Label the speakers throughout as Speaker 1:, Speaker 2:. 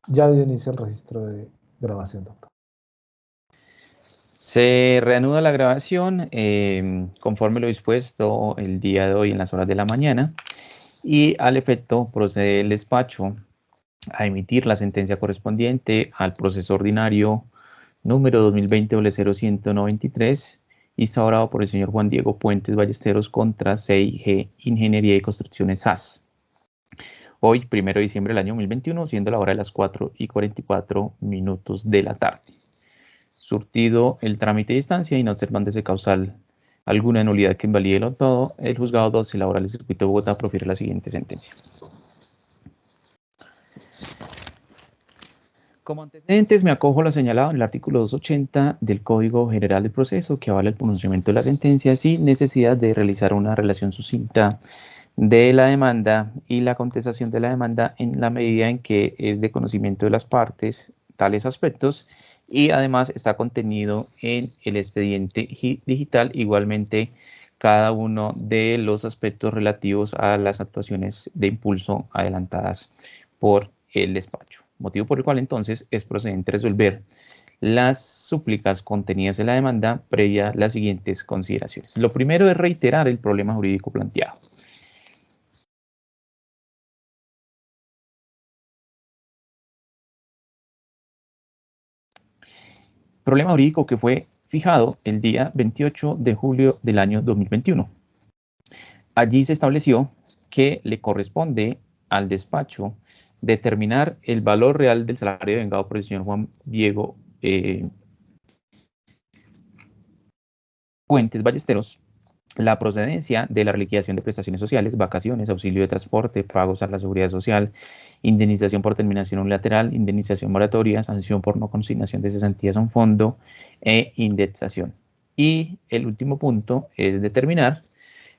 Speaker 1: Ya dio inicio el registro de grabación, doctor.
Speaker 2: Se reanuda la grabación conforme lo dispuesto el día de hoy en las horas de la mañana y al efecto procede el despacho a emitir la sentencia correspondiente al proceso ordinario número 2020-0193, instaurado por el señor Juan Diego Puentes Ballesteros contra CIG Ingeniería y Construcciones SAS. Hoy, 1 de diciembre del año 2021, siendo la hora de las 4:44 de la tarde. Surtido el trámite de instancia y no observándose causal alguna nulidad que invalide lo todo, el juzgado 12 laboral del circuito de Bogotá profiere la siguiente sentencia. Como antecedentes me acojo a lo señalado en el artículo 280 del Código General del Proceso que avala el pronunciamiento de la sentencia sin necesidad de realizar una relación sucinta de la demanda y la contestación de la demanda en la medida en que es de conocimiento de las partes tales aspectos y además está contenido en el expediente digital igualmente cada uno de los aspectos relativos a las actuaciones de impulso adelantadas por el despacho. Motivo por el cual entonces es procedente resolver las súplicas contenidas en la demanda previa las siguientes consideraciones. Lo primero es reiterar el problema jurídico planteado. Problema jurídico que fue fijado el día 28 de julio del año 2021. Allí se estableció que le corresponde al despacho determinar el valor real del salario vengado por el señor Juan Diego Puentes Ballesteros, la procedencia de la liquidación de prestaciones sociales, vacaciones, auxilio de transporte, pagos a la seguridad social, indemnización por terminación unilateral, indemnización moratoria, sanción por no consignación de cesantías a un fondo e indexación. Y el último punto es determinar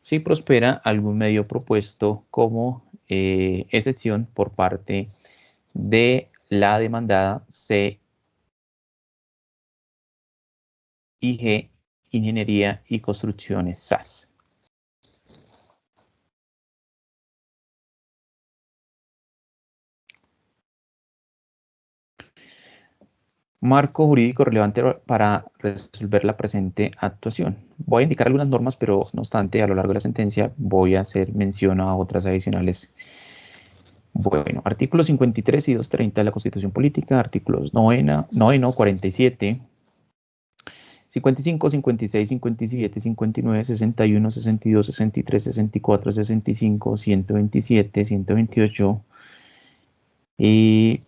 Speaker 2: si prospera algún medio propuesto como excepción por parte de la demandada CIG Ingeniería y Construcciones SAS. Marco jurídico relevante para resolver la presente actuación. Voy a indicar algunas normas, pero no obstante, a lo largo de la sentencia voy a hacer mención a otras adicionales. Bueno, artículos 53 y 230 de la Constitución Política, artículos 9, 47, 55, 56, 57, 59, 61, 62, 63, 64, 65, 127, 128 y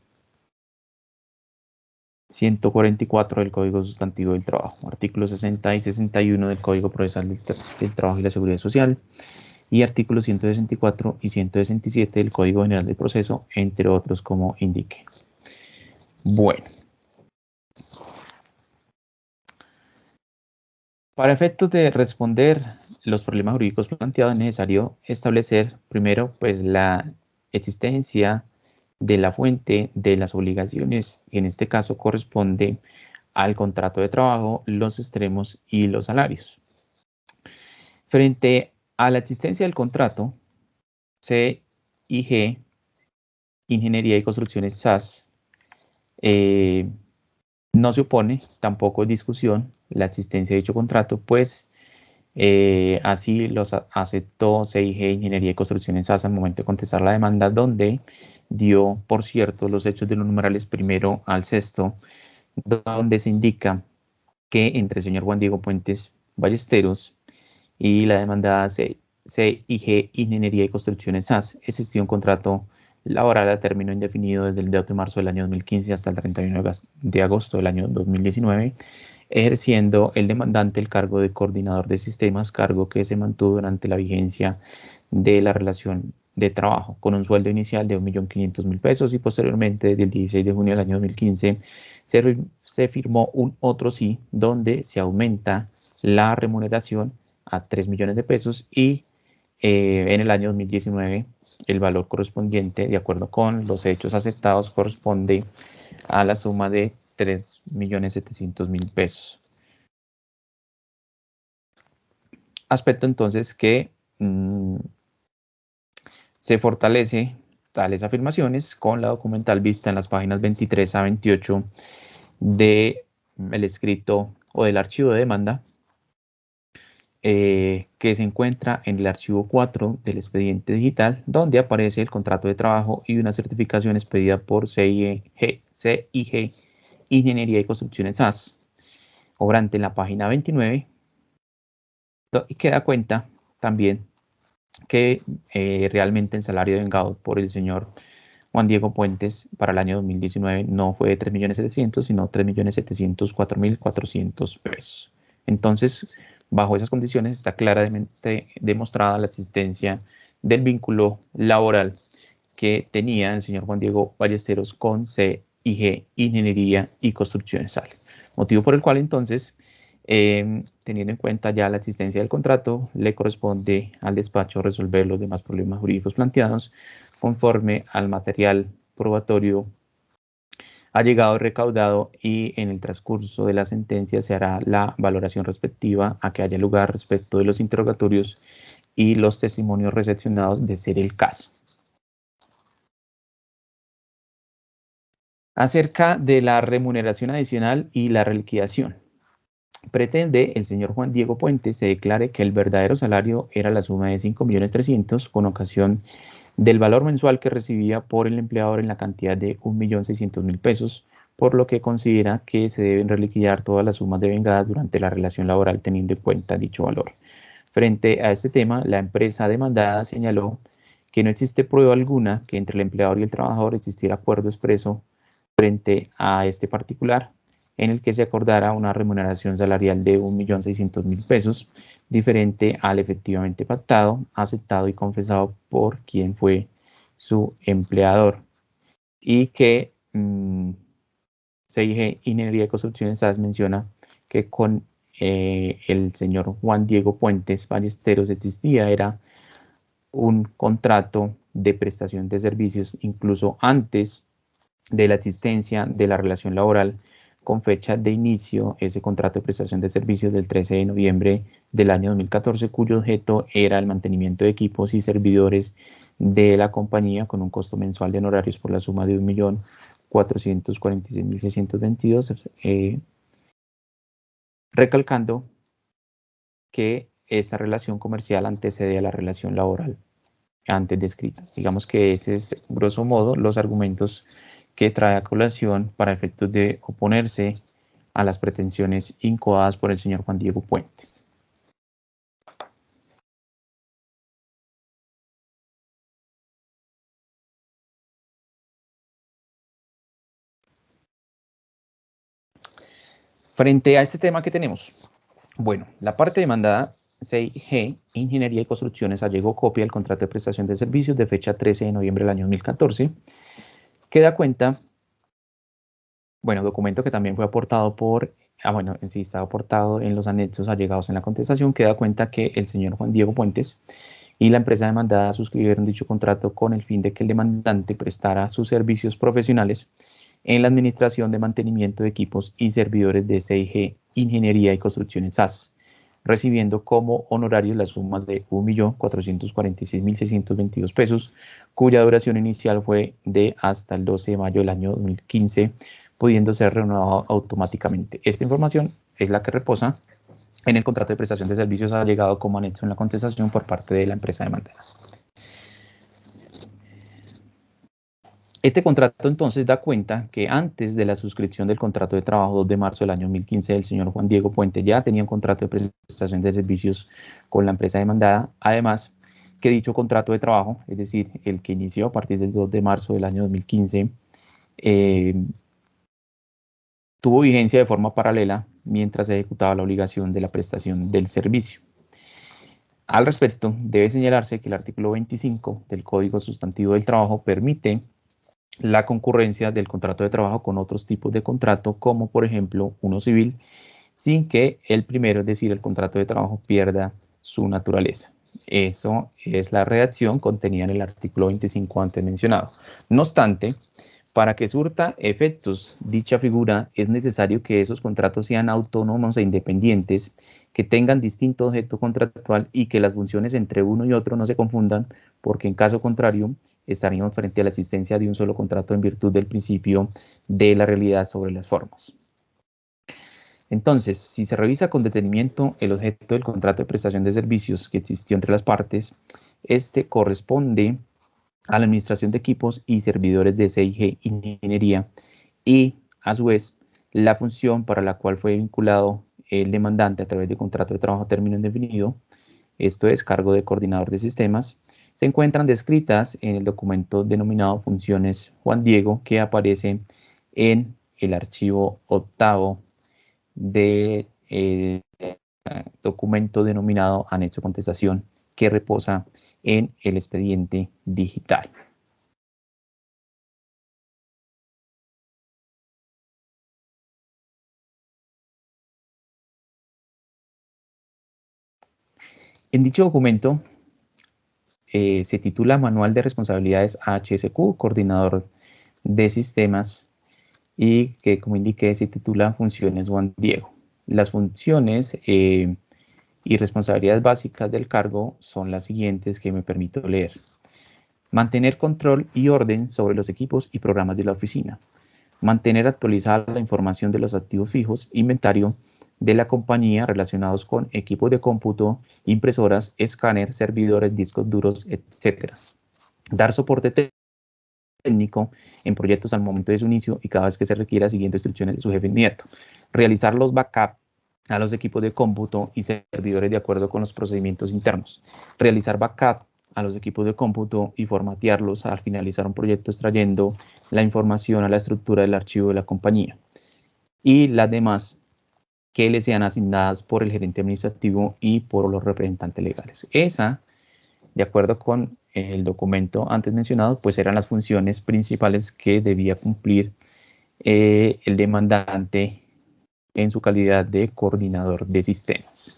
Speaker 2: 144 del Código Sustantivo del Trabajo, artículos 60 y 61 del Código Procesal del Trabajo y la Seguridad Social, y artículos 164 y 167 del Código General del Proceso, entre otros como indique. Bueno. Para efectos de responder los problemas jurídicos planteados es necesario establecer primero pues la existencia de la fuente de las obligaciones, y en este caso corresponde al contrato de trabajo, los extremos y los salarios. Frente a la existencia del contrato, CIG, Ingeniería y Construcciones SAS, no se opone, tampoco es discusión la existencia de dicho contrato, pues así los aceptó CIG Ingeniería y Construcciones SAS al momento de contestar la demanda, donde dio, por cierto, los hechos de los numerales primero al sexto, donde se indica que entre el señor Juan Diego Puentes Ballesteros y la demandada CIG Ingeniería y Construcciones SAS existió un contrato laboral a término indefinido desde el 2 de marzo del año 2015 hasta el 31 de agosto del año 2019, ejerciendo el demandante el cargo de coordinador de sistemas, cargo que se mantuvo durante la vigencia de la relación de trabajo, con un sueldo inicial de 1.500.000 pesos y posteriormente, desde el 16 de junio del año 2015, se firmó un otro sí, donde se aumenta la remuneración a 3 millones de pesos y en el año 2019 el valor correspondiente, de acuerdo con los hechos aceptados, corresponde a la suma de 3.700.000 pesos. Aspecto entonces que se fortalece tales afirmaciones con la documental vista en las páginas 23 a 28 del escrito o del archivo de demanda, que se encuentra en el archivo 4 del expediente digital, donde aparece el contrato de trabajo y una certificación expedida por CIG Ingeniería y Construcciones SAS, obrante en la página 29, y que da cuenta también que realmente el salario devengado por el señor Juan Diego Puentes para el año 2019 no fue de 3.700.000, sino 3.704.400 pesos. Entonces, bajo esas condiciones está claramente demostrada la existencia del vínculo laboral que tenía el señor Juan Diego Ballesteros con CIG Ingeniería y Construcciones SAL. Motivo por el cual entonces, teniendo en cuenta ya la existencia del contrato, le corresponde al despacho resolver los demás problemas jurídicos planteados conforme al material probatorio allegado y recaudado, y en el transcurso de la sentencia se hará la valoración respectiva a que haya lugar respecto de los interrogatorios y los testimonios recepcionados de ser el caso. Acerca de la remuneración adicional y la reliquidación. Pretende el señor Juan Diego Puentes se declare que el verdadero salario era la suma de 5.300.000 con ocasión del valor mensual que recibía por el empleador en la cantidad de 1.600.000 pesos, por lo que considera que se deben reliquidar todas las sumas devengadas durante la relación laboral teniendo en cuenta dicho valor. Frente a este tema, la empresa demandada señaló que no existe prueba alguna que entre el empleador y el trabajador existiera acuerdo expreso frente a este particular, en el que se acordara una remuneración salarial de 1.600.000 pesos, diferente al efectivamente pactado, aceptado y confesado por quien fue su empleador, y que CIG Ingeniería de Construcciones SAS menciona que con el señor Juan Diego Puentes Ballesteros existía era un contrato de prestación de servicios incluso antes de la existencia de la relación laboral, con fecha de inicio ese contrato de prestación de servicios del 13 de noviembre del año 2014, cuyo objeto era el mantenimiento de equipos y servidores de la compañía con un costo mensual de honorarios por la suma de 1.446.622, recalcando que esta relación comercial antecede a la relación laboral antes descrita. Digamos que ese es, grosso modo, los argumentos que trae a colación para efectos de oponerse a las pretensiones incoadas por el señor Juan Diego Puentes. Frente a este tema que tenemos, bueno, la parte demandada, CIG Ingeniería y Construcciones, allegó copia del contrato de prestación de servicios de fecha 13 de noviembre del año 2014, que da cuenta, bueno, documento que también fue aportado por, sí está aportado en los anexos allegados en la contestación, que da cuenta que el señor Juan Diego Puentes y la empresa demandada suscribieron dicho contrato con el fin de que el demandante prestara sus servicios profesionales en la administración de mantenimiento de equipos y servidores de CIG Ingeniería y Construcciones SAS, recibiendo como honorarios la suma de 1.446.622 pesos, cuya duración inicial fue de hasta el 12 de mayo del año 2015, pudiendo ser renovado automáticamente. Esta información es la que reposa en el contrato de prestación de servicios allegado como anexo en la contestación por parte de la empresa demandada. Este contrato entonces da cuenta que antes de la suscripción del contrato de trabajo 2 de marzo del año 2015 del señor Juan Diego Puente ya tenía un contrato de prestación de servicios con la empresa demandada, además que dicho contrato de trabajo, es decir, el que inició a partir del 2 de marzo del año 2015, tuvo vigencia de forma paralela mientras se ejecutaba la obligación de la prestación del servicio. Al respecto, debe señalarse que el artículo 25 del Código Sustantivo del Trabajo permite la concurrencia del contrato de trabajo con otros tipos de contrato, como por ejemplo uno civil, sin que el primero, es decir, el contrato de trabajo, pierda su naturaleza. Eso es la redacción contenida en el artículo 25 antes mencionado. No obstante, para que surta efectos dicha figura, es necesario que esos contratos sean autónomos e independientes, que tengan distinto objeto contractual y que las funciones entre uno y otro no se confundan, porque en caso contrario, estaríamos frente a la existencia de un solo contrato en virtud del principio de la realidad sobre las formas. Entonces, si se revisa con detenimiento el objeto del contrato de prestación de servicios que existió entre las partes, este corresponde a la administración de equipos y servidores de CIG Ingeniería y, a su vez, la función para la cual fue vinculado el demandante a través de contrato de trabajo a término indefinido, esto es cargo de coordinador de sistemas, se encuentran descritas en el documento denominado Funciones Juan Diego, que aparece en el archivo octavo de documento denominado anexo contestación, que reposa en el expediente digital. En dicho documento se titula Manual de Responsabilidades HSQ, Coordinador de Sistemas, y que, como indiqué, se titula Funciones Juan Diego. Las funciones y responsabilidades básicas del cargo son las siguientes que me permito leer. Mantener control y orden sobre los equipos y programas de la oficina. Mantener actualizada la información de los activos fijos, inventario de la compañía relacionados con equipos de cómputo, impresoras, escáner, servidores, discos duros, etc. Dar soporte técnico en proyectos al momento de su inicio y cada vez que se requiera siguiendo instrucciones de su jefe inmediato. Realizar los backups a los equipos de cómputo y servidores de acuerdo con los procedimientos internos. Realizar backup a los equipos de cómputo y formatearlos al finalizar un proyecto extrayendo la información a la estructura del archivo de la compañía. Y las demás que le sean asignadas por el gerente administrativo y por los representantes legales. Esa, de acuerdo con el documento antes mencionado, pues eran las funciones principales que debía cumplir el demandante en su calidad de coordinador de sistemas.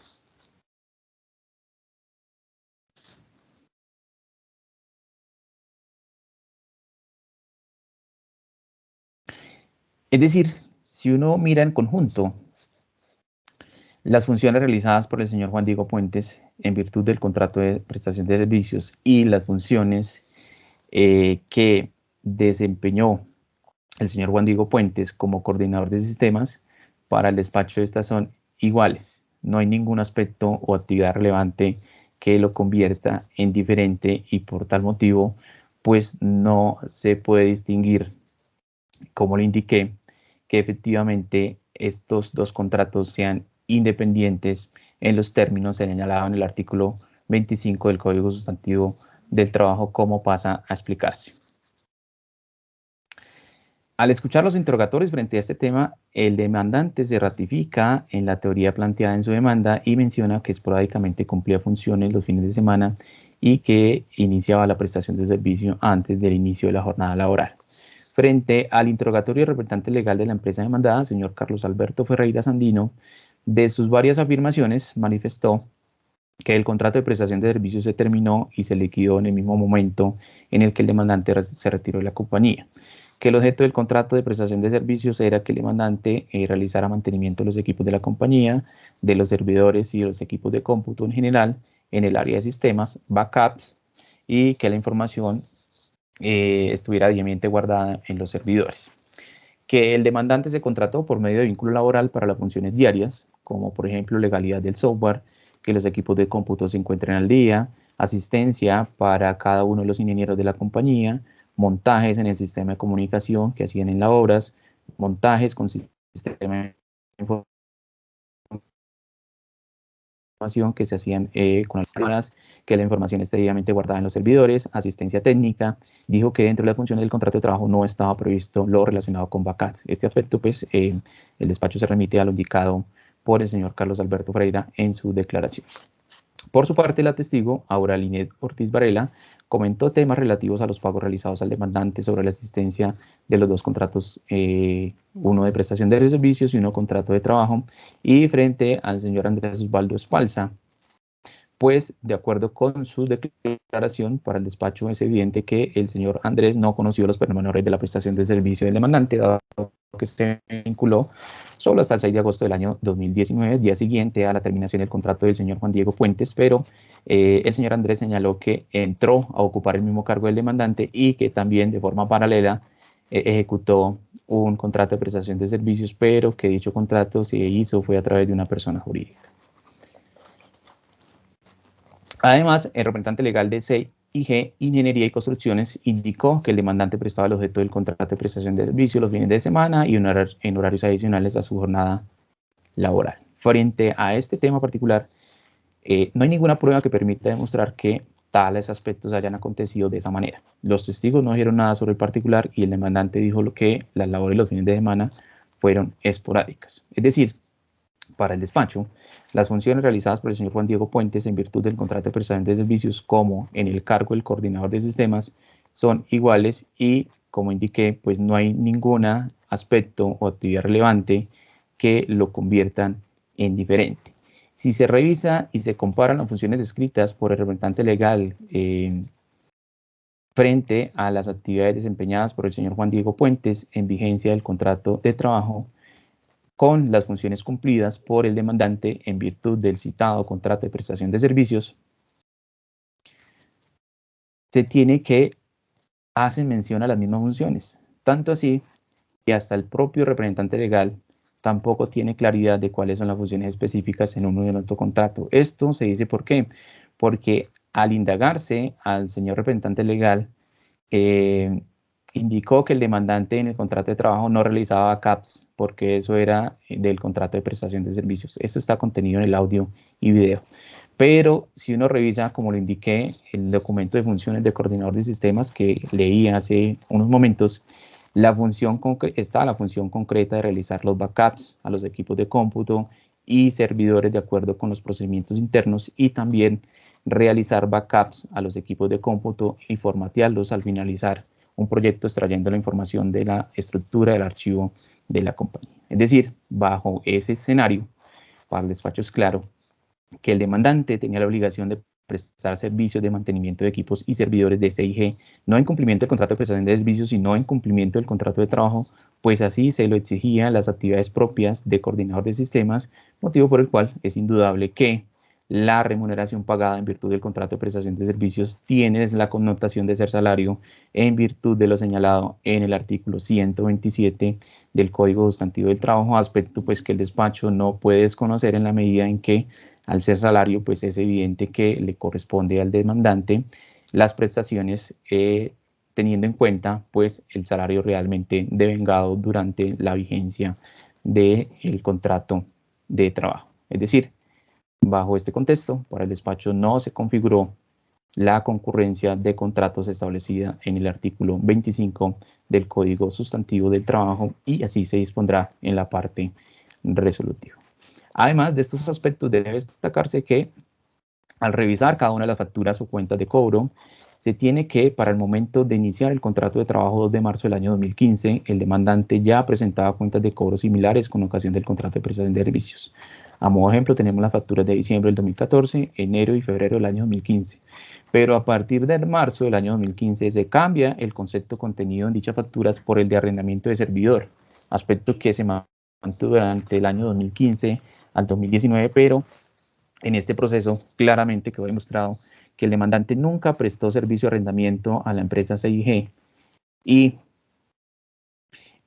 Speaker 2: Es decir, si uno mira en conjunto las funciones realizadas por el señor Juan Diego Puentes en virtud del contrato de prestación de servicios y las funciones que desempeñó el señor Juan Diego Puentes como coordinador de sistemas, para el despacho de estas son iguales. No hay ningún aspecto o actividad relevante que lo convierta en diferente y por tal motivo, pues no se puede distinguir, como le indiqué, que efectivamente estos dos contratos sean independientes en los términos señalados en el artículo 25 del Código Sustantivo del Trabajo, como pasa a explicarse. Al escuchar los interrogatorios frente a este tema, el demandante se ratifica en la teoría planteada en su demanda y menciona que esporádicamente cumplía funciones los fines de semana y que iniciaba la prestación de servicio antes del inicio de la jornada laboral. Frente al interrogatorio del representante legal de la empresa demandada, señor Carlos Alberto Ferreira Sandino, de sus varias afirmaciones manifestó que el contrato de prestación de servicios se terminó y se liquidó en el mismo momento en el que el demandante se retiró de la compañía, que el objeto del contrato de prestación de servicios era que el demandante realizara mantenimiento de los equipos de la compañía, de los servidores y de los equipos de cómputo en general, en el área de sistemas, backups, y que la información estuviera debidamente guardada en los servidores. Que el demandante se contrató por medio de vínculo laboral para las funciones diarias, como por ejemplo legalidad del software, que los equipos de cómputo se encuentren al día, asistencia para cada uno de los ingenieros de la compañía, montajes en el sistema de comunicación que hacían en las obras, montajes con sistema de información que se hacían con las cámaras, que la información esté debidamente guardada en los servidores, asistencia técnica. Dijo que dentro de las funciones del contrato de trabajo no estaba previsto lo relacionado con backups. Este aspecto, pues, el despacho se remite a lo indicado por el señor Carlos Alberto Freira en su declaración. Por su parte, la testigo, Auralinet Ortiz Varela, comentó temas relativos a los pagos realizados al demandante sobre la existencia de los dos contratos, uno de prestación de servicios y uno contrato de trabajo, y frente al señor Andrés Osvaldo Espalza, pues de acuerdo con su declaración para el despacho es evidente que el señor Andrés no conoció los pormenores de la prestación de servicio del demandante, dado que se vinculó solo hasta el 6 de agosto del año 2019, día siguiente a la terminación del contrato del señor Juan Diego Puentes, pero el señor Andrés señaló que entró a ocupar el mismo cargo del demandante y que también de forma paralela ejecutó un contrato de prestación de servicios, pero que dicho contrato se hizo fue a través de una persona jurídica. Además, el representante legal de CIG Ingeniería y Construcciones indicó que el demandante prestaba el objeto del contrato de prestación de servicios los fines de semana y en horarios adicionales a su jornada laboral. Frente a este tema particular, no hay ninguna prueba que permita demostrar que tales aspectos hayan acontecido de esa manera. Los testigos no dijeron nada sobre el particular y el demandante dijo que las labores los fines de semana fueron esporádicas. Es decir, para el despacho, las funciones realizadas por el señor Juan Diego Puentes en virtud del contrato de prestación de servicios como en el cargo del coordinador de sistemas son iguales y, como indiqué, pues no hay ningún aspecto o actividad relevante que lo conviertan en diferente. Si se revisa y se comparan las funciones descritas por el representante legal frente a las actividades desempeñadas por el señor Juan Diego Puentes en vigencia del contrato de trabajo, con las funciones cumplidas por el demandante en virtud del citado contrato de prestación de servicios, se tiene que hacen mención a las mismas funciones, tanto así que hasta el propio representante legal tampoco tiene claridad de cuáles son las funciones específicas en uno y en otro contrato. Esto se dice ¿por qué? Porque al indagarse al señor representante legal, indicó que el demandante en el contrato de trabajo no realizaba CAPS, porque eso era del contrato de prestación de servicios. Esto está contenido en el audio y video. Pero si uno revisa, como lo indiqué, el documento de funciones de coordinador de sistemas que leí hace unos momentos, está la función concreta de realizar los backups a los equipos de cómputo y servidores de acuerdo con los procedimientos internos y también realizar backups a los equipos de cómputo y formatearlos al finalizar un proyecto extrayendo la información de la estructura del archivo de la compañía. Es decir, bajo ese escenario, para el despacho es claro que el demandante tenía la obligación de prestar servicios de mantenimiento de equipos y servidores de CIG, no en cumplimiento del contrato de prestación de servicios, sino en cumplimiento del contrato de trabajo, pues así se lo exigían las actividades propias de coordinador de sistemas, motivo por el cual es indudable que la remuneración pagada en virtud del contrato de prestación de servicios tiene la connotación de ser salario en virtud de lo señalado en el artículo 127 del Código Sustantivo del Trabajo, aspecto pues que el despacho no puede desconocer en la medida en que al ser salario pues es evidente que le corresponde al demandante las prestaciones teniendo en cuenta pues el salario realmente devengado durante la vigencia del contrato de trabajo. Es decir, bajo este contexto, para el despacho no se configuró la concurrencia de contratos establecida en el artículo 25 del Código Sustantivo del Trabajo y así se dispondrá en la parte resolutiva. Además de estos aspectos, debe destacarse que al revisar cada una de las facturas o cuentas de cobro, se tiene que, para el momento de iniciar el contrato de trabajo 2 de marzo del año 2015, el demandante ya presentaba cuentas de cobro similares con ocasión del contrato de prestación de servicios. A modo de ejemplo, tenemos las facturas de diciembre del 2014, enero y febrero del año 2015. Pero a partir de marzo del año 2015 se cambia el concepto contenido en dichas facturas por el de arrendamiento de servidor, aspecto que se mantuvo durante el año 2015 al 2019, pero en este proceso claramente quedó demostrado que el demandante nunca prestó servicio de arrendamiento a la empresa CIG y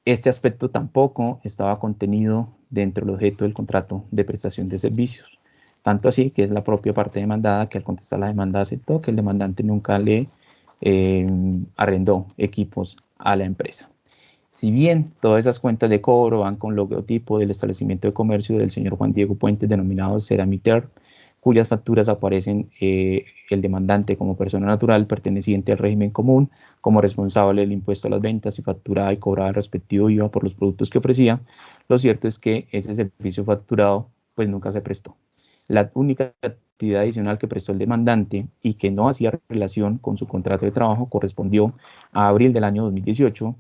Speaker 2: este aspecto tampoco estaba contenido dentro del objeto del contrato de prestación de servicios. Tanto así que es la propia parte demandada que al contestar la demanda aceptó que el demandante nunca le arrendó equipos a la empresa. Si bien todas esas cuentas de cobro van con logotipo del establecimiento de comercio del señor Juan Diego Puentes denominado Ceramiter, cuyas facturas aparecen el demandante como persona natural perteneciente al régimen común, como responsable del impuesto a las ventas y facturada y cobrada el respectivo IVA por los productos que ofrecía, lo cierto es que ese servicio facturado pues nunca se prestó. La única actividad adicional que prestó el demandante y que no hacía relación con su contrato de trabajo correspondió a abril del año 2018,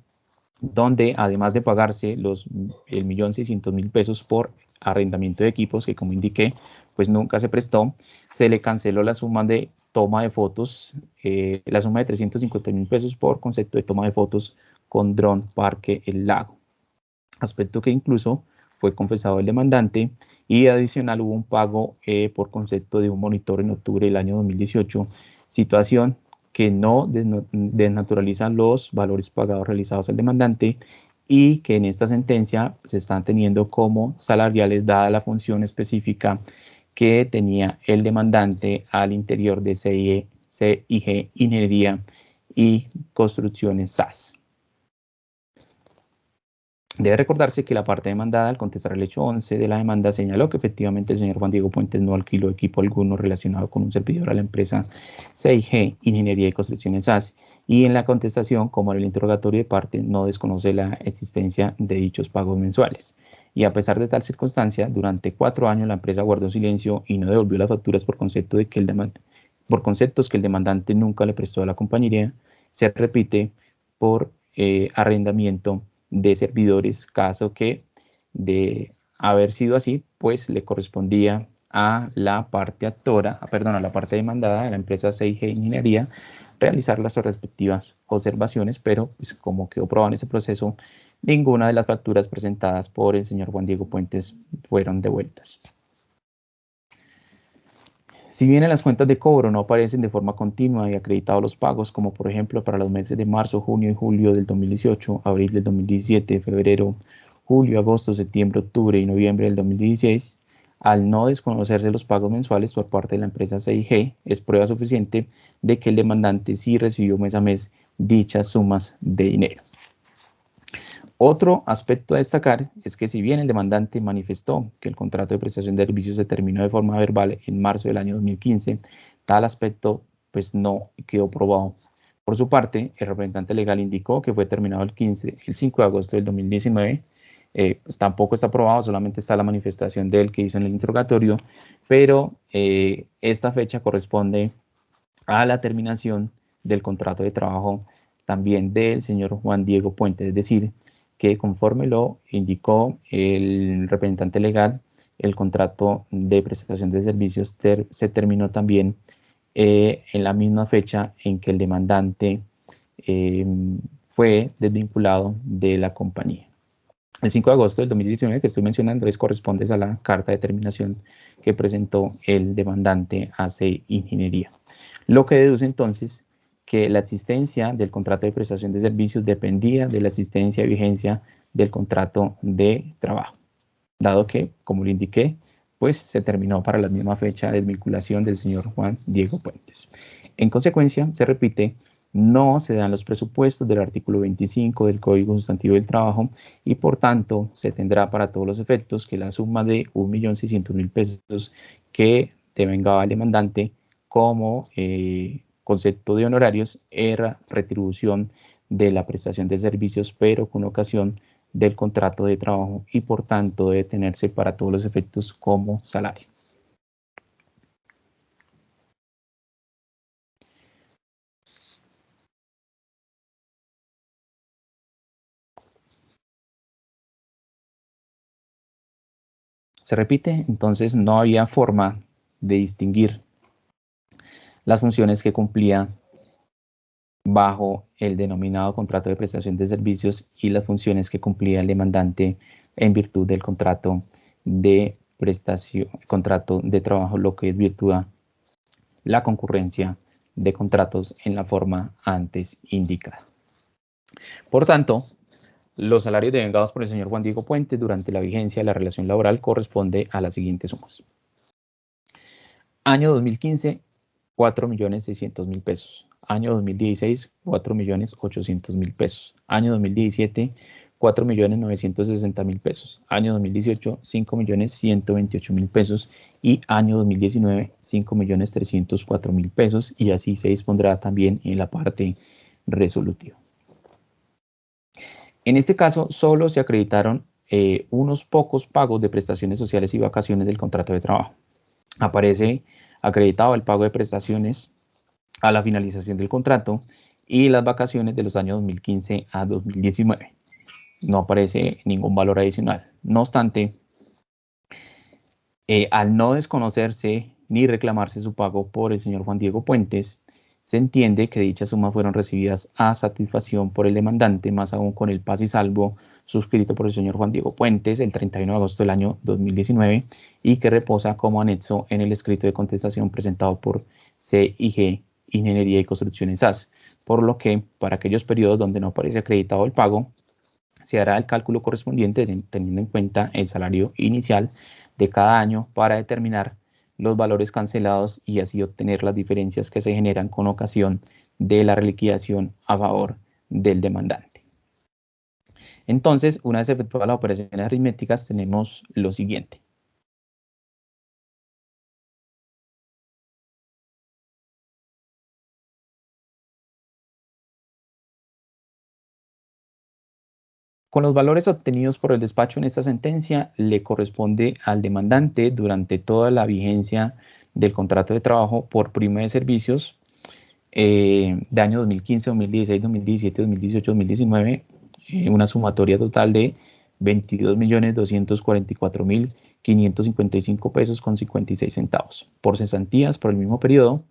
Speaker 2: donde además de pagarse los 1.600.000 pesos por arrendamiento de equipos, que como indiqué, pues nunca se prestó, se le canceló la suma de toma de fotos, la suma de 350.000 pesos por concepto de toma de fotos con dron Parque El Lago. aspecto que incluso fue confesado el demandante, y adicional hubo un pago por concepto de un monitor en octubre del año 2018, situación que no desnaturaliza los valores pagados realizados al demandante y que en esta sentencia se están teniendo como salariales dada la función específica que tenía el demandante al interior de CIG Ingeniería y Construcciones SAS. Debe recordarse que la parte demandada, al contestar el hecho 11 de la demanda, señaló que efectivamente el señor Juan Diego Puentes no alquiló equipo alguno relacionado con un servidor a la empresa CIG Ingeniería y Construcciones SAS, y en la contestación, como en el interrogatorio de parte, no desconoce la existencia de dichos pagos mensuales. Y a pesar de tal circunstancia, durante 4 años la empresa guardó silencio y no devolvió las facturas por concepto de que por conceptos que el demandante nunca le prestó a la compañía. Se repite por arrendamiento de servidores, caso que de haber sido así, pues le correspondía a la parte actora, perdón, a la parte demandada de la empresa CIG Ingeniería realizar las respectivas observaciones, pero pues, como quedó probado en ese proceso, ninguna de las facturas presentadas por el señor Juan Diego Puentes fueron devueltas. Si bien en las cuentas de cobro no aparecen de forma continua y acreditados los pagos, como por ejemplo para los meses de marzo, junio y julio del 2018, abril del 2017, febrero, julio, agosto, septiembre, octubre y noviembre del 2016, al no desconocerse los pagos mensuales por parte de la empresa CIG, es prueba suficiente de que el demandante sí recibió mes a mes dichas sumas de dinero. Otro aspecto a destacar es que si bien el demandante manifestó que el contrato de prestación de servicios se terminó de forma verbal en marzo del año 2015, tal aspecto pues no quedó probado. Por su parte, el representante legal indicó que fue terminado el 5 de agosto del 2019. Pues tampoco está probado, solamente está la manifestación de él que hizo en el interrogatorio, pero esta fecha corresponde a la terminación del contrato de trabajo también del señor Juan Diego Puente, es decir, que conforme lo indicó el representante legal, el contrato de prestación de servicios se terminó también en la misma fecha en que el demandante fue desvinculado de la compañía. El 5 de agosto del 2019 que estoy mencionando corresponde a la carta de terminación que presentó el demandante a CIG Ingeniería. Lo que deduce entonces que la existencia del contrato de prestación de servicios dependía de la existencia y vigencia del contrato de trabajo, dado que, como le indiqué, pues se terminó para la misma fecha de desvinculación del señor Juan Diego Puentes. En consecuencia, se repite, no se dan los presupuestos del artículo 25 del Código Sustantivo del Trabajo y por tanto se tendrá para todos los efectos que la suma de 1.600.000 pesos que devengaba al demandante como concepto de honorarios era retribución de la prestación de servicios, pero con ocasión del contrato de trabajo y por tanto debe tenerse para todos los efectos como salario. Se repite, entonces no había forma de distinguir las funciones que cumplía bajo el denominado contrato de prestación de servicios y las funciones que cumplía el demandante en virtud del contrato de prestación, contrato de trabajo, lo que desvirtúa la concurrencia de contratos en la forma antes indicada. Por tanto, los salarios devengados por el señor Juan Diego Puente durante la vigencia de la relación laboral corresponde a las siguientes sumas. Año 2015, 4.600.000 pesos. Año 2016, 4.800.000 pesos. Año 2017, 4.960.000 pesos. Año 2018, 5.128.000 pesos. Y año 2019, 5.304.000 pesos. Y así se dispondrá también en la parte resolutiva. En este caso, solo se acreditaron unos pocos pagos de prestaciones sociales y vacaciones del contrato de trabajo. Aparece acreditado el pago de prestaciones a la finalización del contrato y las vacaciones de los años 2015 a 2019. No aparece ningún valor adicional. No obstante, al no desconocerse ni reclamarse su pago por el señor Juan Diego Puentes, se entiende que dichas sumas fueron recibidas a satisfacción por el demandante, más aún con el paz y salvo suscrito por el señor Juan Diego Puentes el 31 de agosto del año 2019 y que reposa como anexo en el escrito de contestación presentado por CIG Ingeniería y Construcciones SAS, por lo que para aquellos periodos donde no aparece acreditado el pago, se hará el cálculo correspondiente teniendo en cuenta el salario inicial de cada año para determinar los valores cancelados y así obtener las diferencias que se generan con ocasión de la reliquidación a favor del demandante. Entonces, una vez efectuadas las operaciones aritméticas, tenemos lo siguiente. Con los valores obtenidos por el despacho en esta sentencia, le corresponde al demandante durante toda la vigencia del contrato de trabajo por prima de servicios de año 2015, 2016, 2017, 2018, 2019, una sumatoria total de 22.244.555 pesos con 56 centavos. Por cesantías, por el mismo periodo,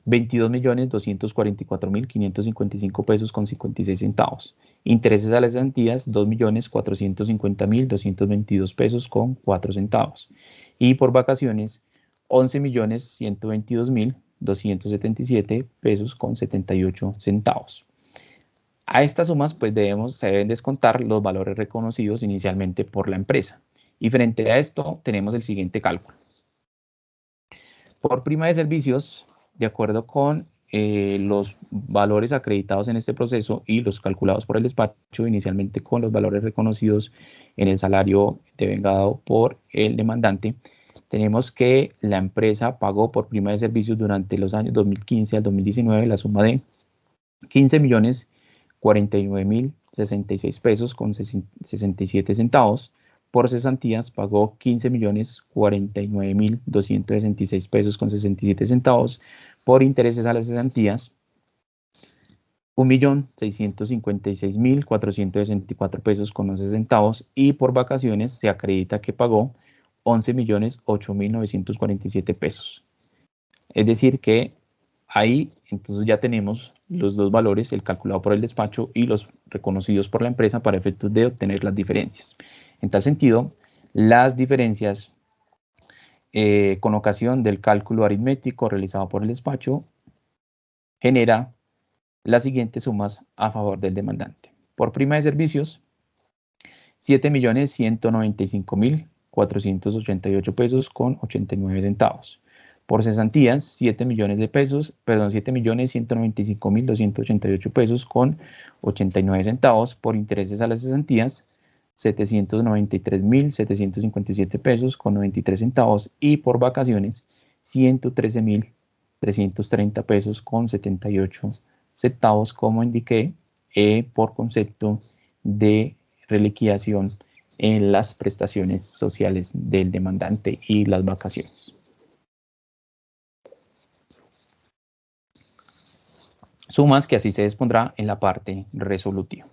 Speaker 2: 22.244.555 pesos con 56 centavos. Intereses a las cesantías, 2.450.222 pesos con 4 centavos. Y por vacaciones, 11.122.277 pesos con 78 centavos. A estas sumas pues se deben descontar los valores reconocidos inicialmente por la empresa. Y frente a esto tenemos el siguiente cálculo. Por prima de servicios, de acuerdo con los valores acreditados en este proceso y los calculados por el despacho, inicialmente con los valores reconocidos en el salario devengado por el demandante, tenemos que la empresa pagó por prima de servicios durante los años 2015 al 2019 la suma de 15.049.066 pesos con 67 centavos. Por cesantías pagó 15.049.266 pesos con 67 centavos. Por intereses a las cesantías, 1.656.464 pesos con 11 centavos. Y por vacaciones se acredita que pagó 11.008.947 pesos. Es decir que ahí entonces ya tenemos los dos valores, el calculado por el despacho y los reconocidos por la empresa para efectos de obtener las diferencias. En tal sentido, las diferencias con ocasión del cálculo aritmético realizado por el despacho genera las siguientes sumas a favor del demandante. Por prima de servicios, 7.195.488 pesos con 89 centavos. Por cesantías, 7 millones de pesos, perdón, 7.195.288 pesos con 89 centavos. Por intereses a las cesantías, 793.757 pesos con 93 centavos. Y por vacaciones, 113.330 pesos con 78 centavos, como indiqué, por concepto de reliquidación en las prestaciones sociales del demandante y las vacaciones. Sumas que así se dispondrá en la parte resolutiva.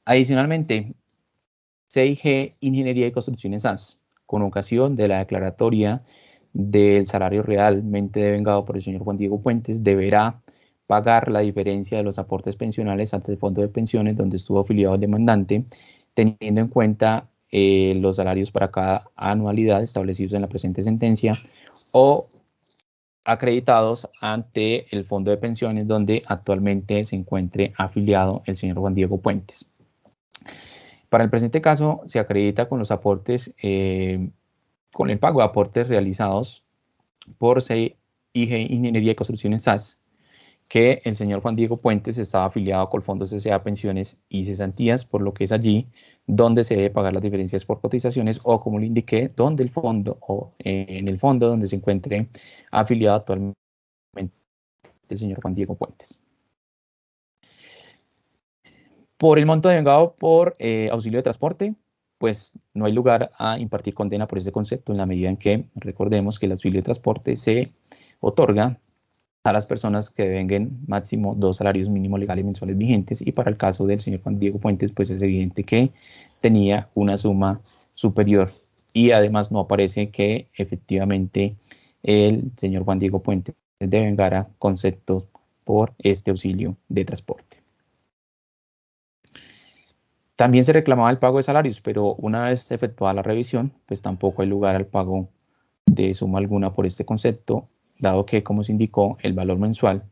Speaker 2: Adicionalmente, CIG Ingeniería y Construcciones SAS, con ocasión de la declaratoria del salario realmente devengado por el señor Juan Diego Puentes, deberá pagar la diferencia de los aportes pensionales ante el fondo de pensiones donde estuvo afiliado el demandante, teniendo en cuenta los salarios para cada anualidad establecidos en la presente sentencia o acreditados ante el fondo de pensiones donde actualmente se encuentre afiliado el señor Juan Diego Puentes. Para el presente caso se acredita con los aportes, con el pago de aportes realizados por CIG Ingeniería y Construcciones SAS, que el señor Juan Diego Puentes estaba afiliado con el Fondo CCA Pensiones y Cesantías, por lo que es allí donde se debe pagar las diferencias por cotizaciones o, como le indiqué, donde el fondo o en el fondo donde se encuentre afiliado actualmente el señor Juan Diego Puentes. Por el monto devengado por auxilio de transporte, pues no hay lugar a impartir condena por este concepto en la medida en que recordemos que el auxilio de transporte se otorga a las personas que devenguen máximo 2 salarios mínimos legales mensuales vigentes, y para el caso del señor Juan Diego Puentes pues es evidente que tenía una suma superior y además no aparece que efectivamente el señor Juan Diego Puentes de Vergara concepto por este auxilio de transporte. También se reclamaba el pago de salarios, pero una vez efectuada la revisión, pues tampoco hay lugar al pago de suma alguna por este concepto, dado que, como se indicó, el valor mensual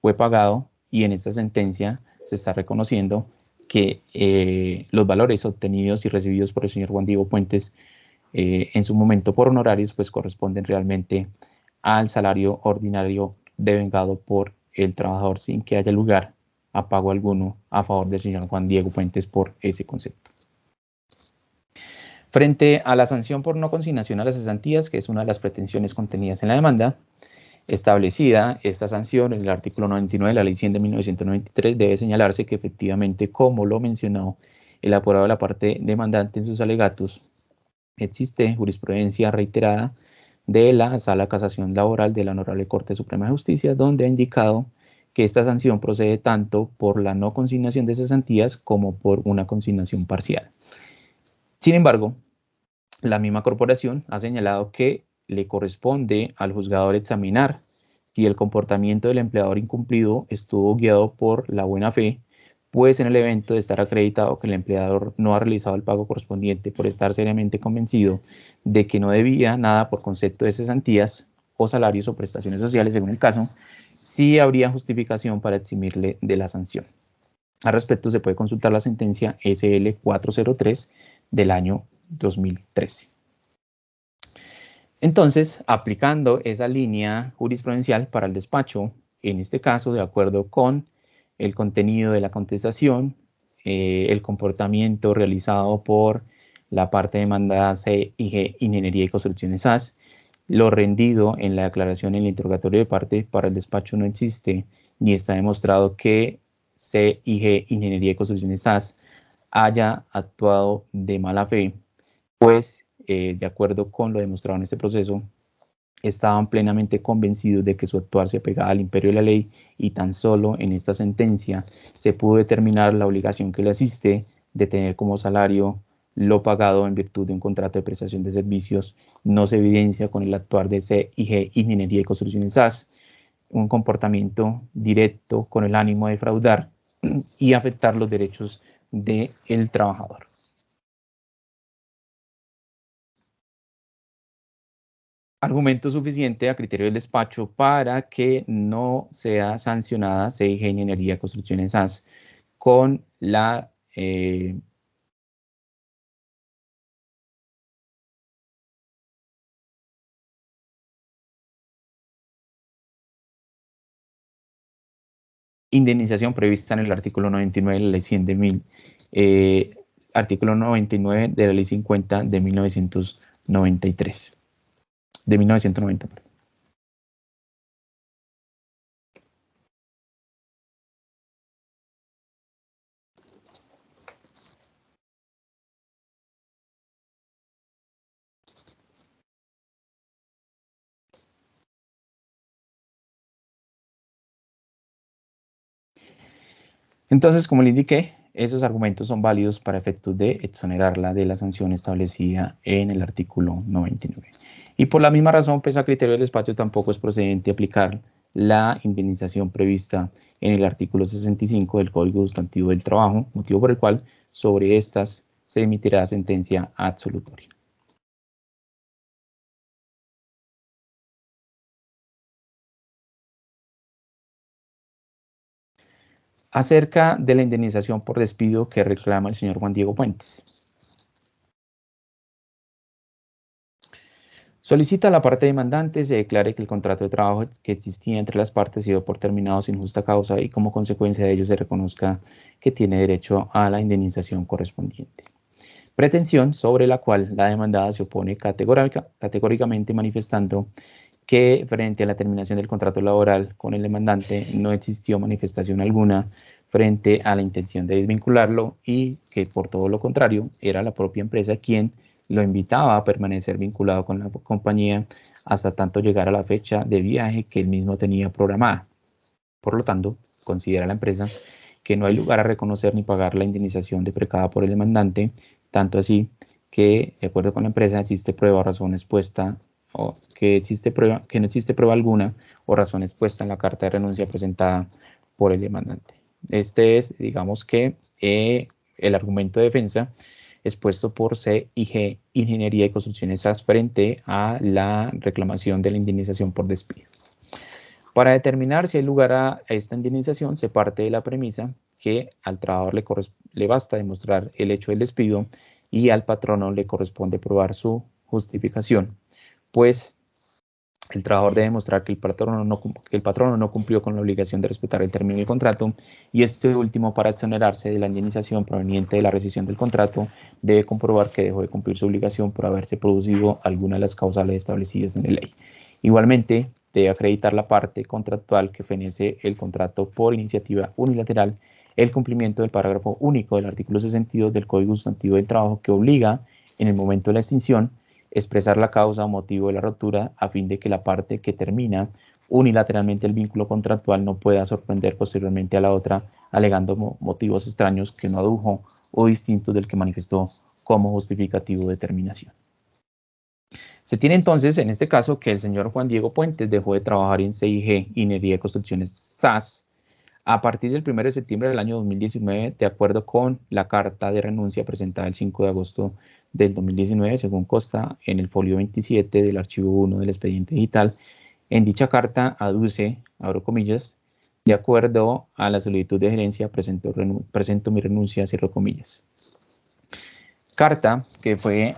Speaker 2: fue pagado y en esta sentencia se está reconociendo que los valores obtenidos y recibidos por el señor Juan Diego Puentes en su momento por honorarios, pues corresponden realmente al salario ordinario devengado por el trabajador sin que haya lugar a pago alguno a favor del señor Juan Diego Puentes por ese concepto. Frente a la sanción por no consignación a las cesantías, que es una de las pretensiones contenidas en la demanda, establecida esta sanción en el artículo 99 de la Ley 100 de 1993, debe señalarse que efectivamente, como lo mencionó el apoderado de la parte demandante en sus alegatos, existe jurisprudencia reiterada de la Sala de Casación Laboral de la Honorable Corte Suprema de Justicia, donde ha indicado que esta sanción procede tanto por la no consignación de cesantías como por una consignación parcial. Sin embargo, la misma corporación ha señalado que le corresponde al juzgador examinar si el comportamiento del empleador incumplido estuvo guiado por la buena fe, pues en el evento de estar acreditado que el empleador no ha realizado el pago correspondiente por estar seriamente convencido de que no debía nada por concepto de cesantías o salarios o prestaciones sociales, según el caso, sí habría justificación para eximirle de la sanción. Al respecto, se puede consultar la sentencia SL 403 del año 2013. Entonces, aplicando esa línea jurisprudencial para el despacho, en este caso, de acuerdo con el contenido de la contestación, el comportamiento realizado por la parte demandada CIG Ingeniería y Construcciones SAS, lo rendido en la declaración en el interrogatorio de parte para el despacho no existe, ni está demostrado que CIG Ingeniería y Construcciones SAS haya actuado de mala fe, pues de acuerdo con lo demostrado en este proceso, estaban plenamente convencidos de que su actuar se apegaba al imperio de la ley y tan solo en esta sentencia se pudo determinar la obligación que le asiste de tener como salario lo pagado en virtud de un contrato de prestación de servicios. No se evidencia con el actuar de CIG Ingeniería y Construcciones SAS un comportamiento directo con el ánimo de defraudar y afectar los derechos del trabajador. Argumento suficiente a criterio del despacho para que no sea sancionada CIG Ingeniería Construcciones SAS con la indemnización prevista en el artículo 99 de la ley 100 de artículo 99 de la ley 50 de 1993. De 1990. Entonces, como le indiqué, esos argumentos son válidos para efectos de exonerarla de la sanción establecida en el artículo 99. Y por la misma razón, pues a criterio del despacho tampoco es procedente aplicar la indemnización prevista en el artículo 65 del Código Sustantivo del Trabajo, motivo por el cual sobre estas se emitirá sentencia absolutoria. Acerca de la indemnización por despido que reclama el señor Juan Diego Puentes. Solicita a la parte demandante se declare que el contrato de trabajo que existía entre las partes ha sido por terminado sin justa causa y como consecuencia de ello se reconozca que tiene derecho a la indemnización correspondiente. Pretensión sobre la cual la demandada se opone categóricamente manifestando que frente a la terminación del contrato laboral con el demandante no existió manifestación alguna frente a la intención de desvincularlo y que por todo lo contrario era la propia empresa quien lo invitaba a permanecer vinculado con la compañía hasta tanto llegar a la fecha de viaje que él mismo tenía programada. Por lo tanto, considera la empresa que no hay lugar a reconocer ni pagar la indemnización deprecada por el demandante, tanto así que, de acuerdo con la empresa, existe prueba o razón expuesta o que no existe prueba alguna o razón expuesta en la carta de renuncia presentada por el demandante. Este es, digamos que, el argumento de defensa expuesto por CIG Ingeniería y Construcciones SAS frente a la reclamación de la indemnización por despido. Para determinar si hay lugar a esta indemnización, se parte de la premisa que al trabajador le basta demostrar el hecho del despido y al patrono le corresponde probar su justificación, pues el trabajador debe demostrar que el patrono no cumplió con la obligación de respetar el término del contrato, y este último, para exonerarse de la indemnización proveniente de la rescisión del contrato, debe comprobar que dejó de cumplir su obligación por haberse producido alguna de las causales establecidas en la ley. Igualmente, debe acreditar la parte contractual que fenece el contrato por iniciativa unilateral el cumplimiento del parágrafo único del artículo 62 del Código Sustantivo del Trabajo, que obliga, en el momento de la extinción, expresar la causa o motivo de la ruptura a fin de que la parte que termina unilateralmente el vínculo contractual no pueda sorprender posteriormente a la otra alegando motivos extraños que no adujo o distintos del que manifestó como justificativo de terminación. Se tiene entonces en este caso que el señor Juan Diego Puentes dejó de trabajar en CIG Ingeniería de Construcciones SAS a partir del 1 de septiembre del año 2019, de acuerdo con la carta de renuncia presentada el 5 de agosto del 2019, según consta en el folio 27 del archivo 1 del expediente digital. En dicha carta aduce, abro comillas, de acuerdo a la solicitud de gerencia, presento mi renuncia, cierro comillas. Carta que fue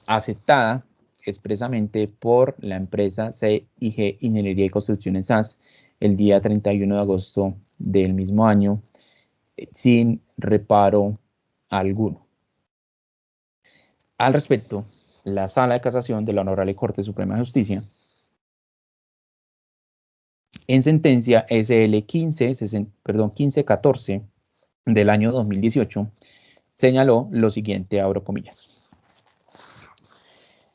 Speaker 2: aceptada expresamente por la empresa CIG Ingeniería y Construcciones SAS el día 31 de agosto del mismo año, sin reparo alguno. Al respecto, la Sala de Casación de la Honorable Corte Suprema de Justicia, en sentencia SL 1514 del año 2018, señaló lo siguiente, abro comillas.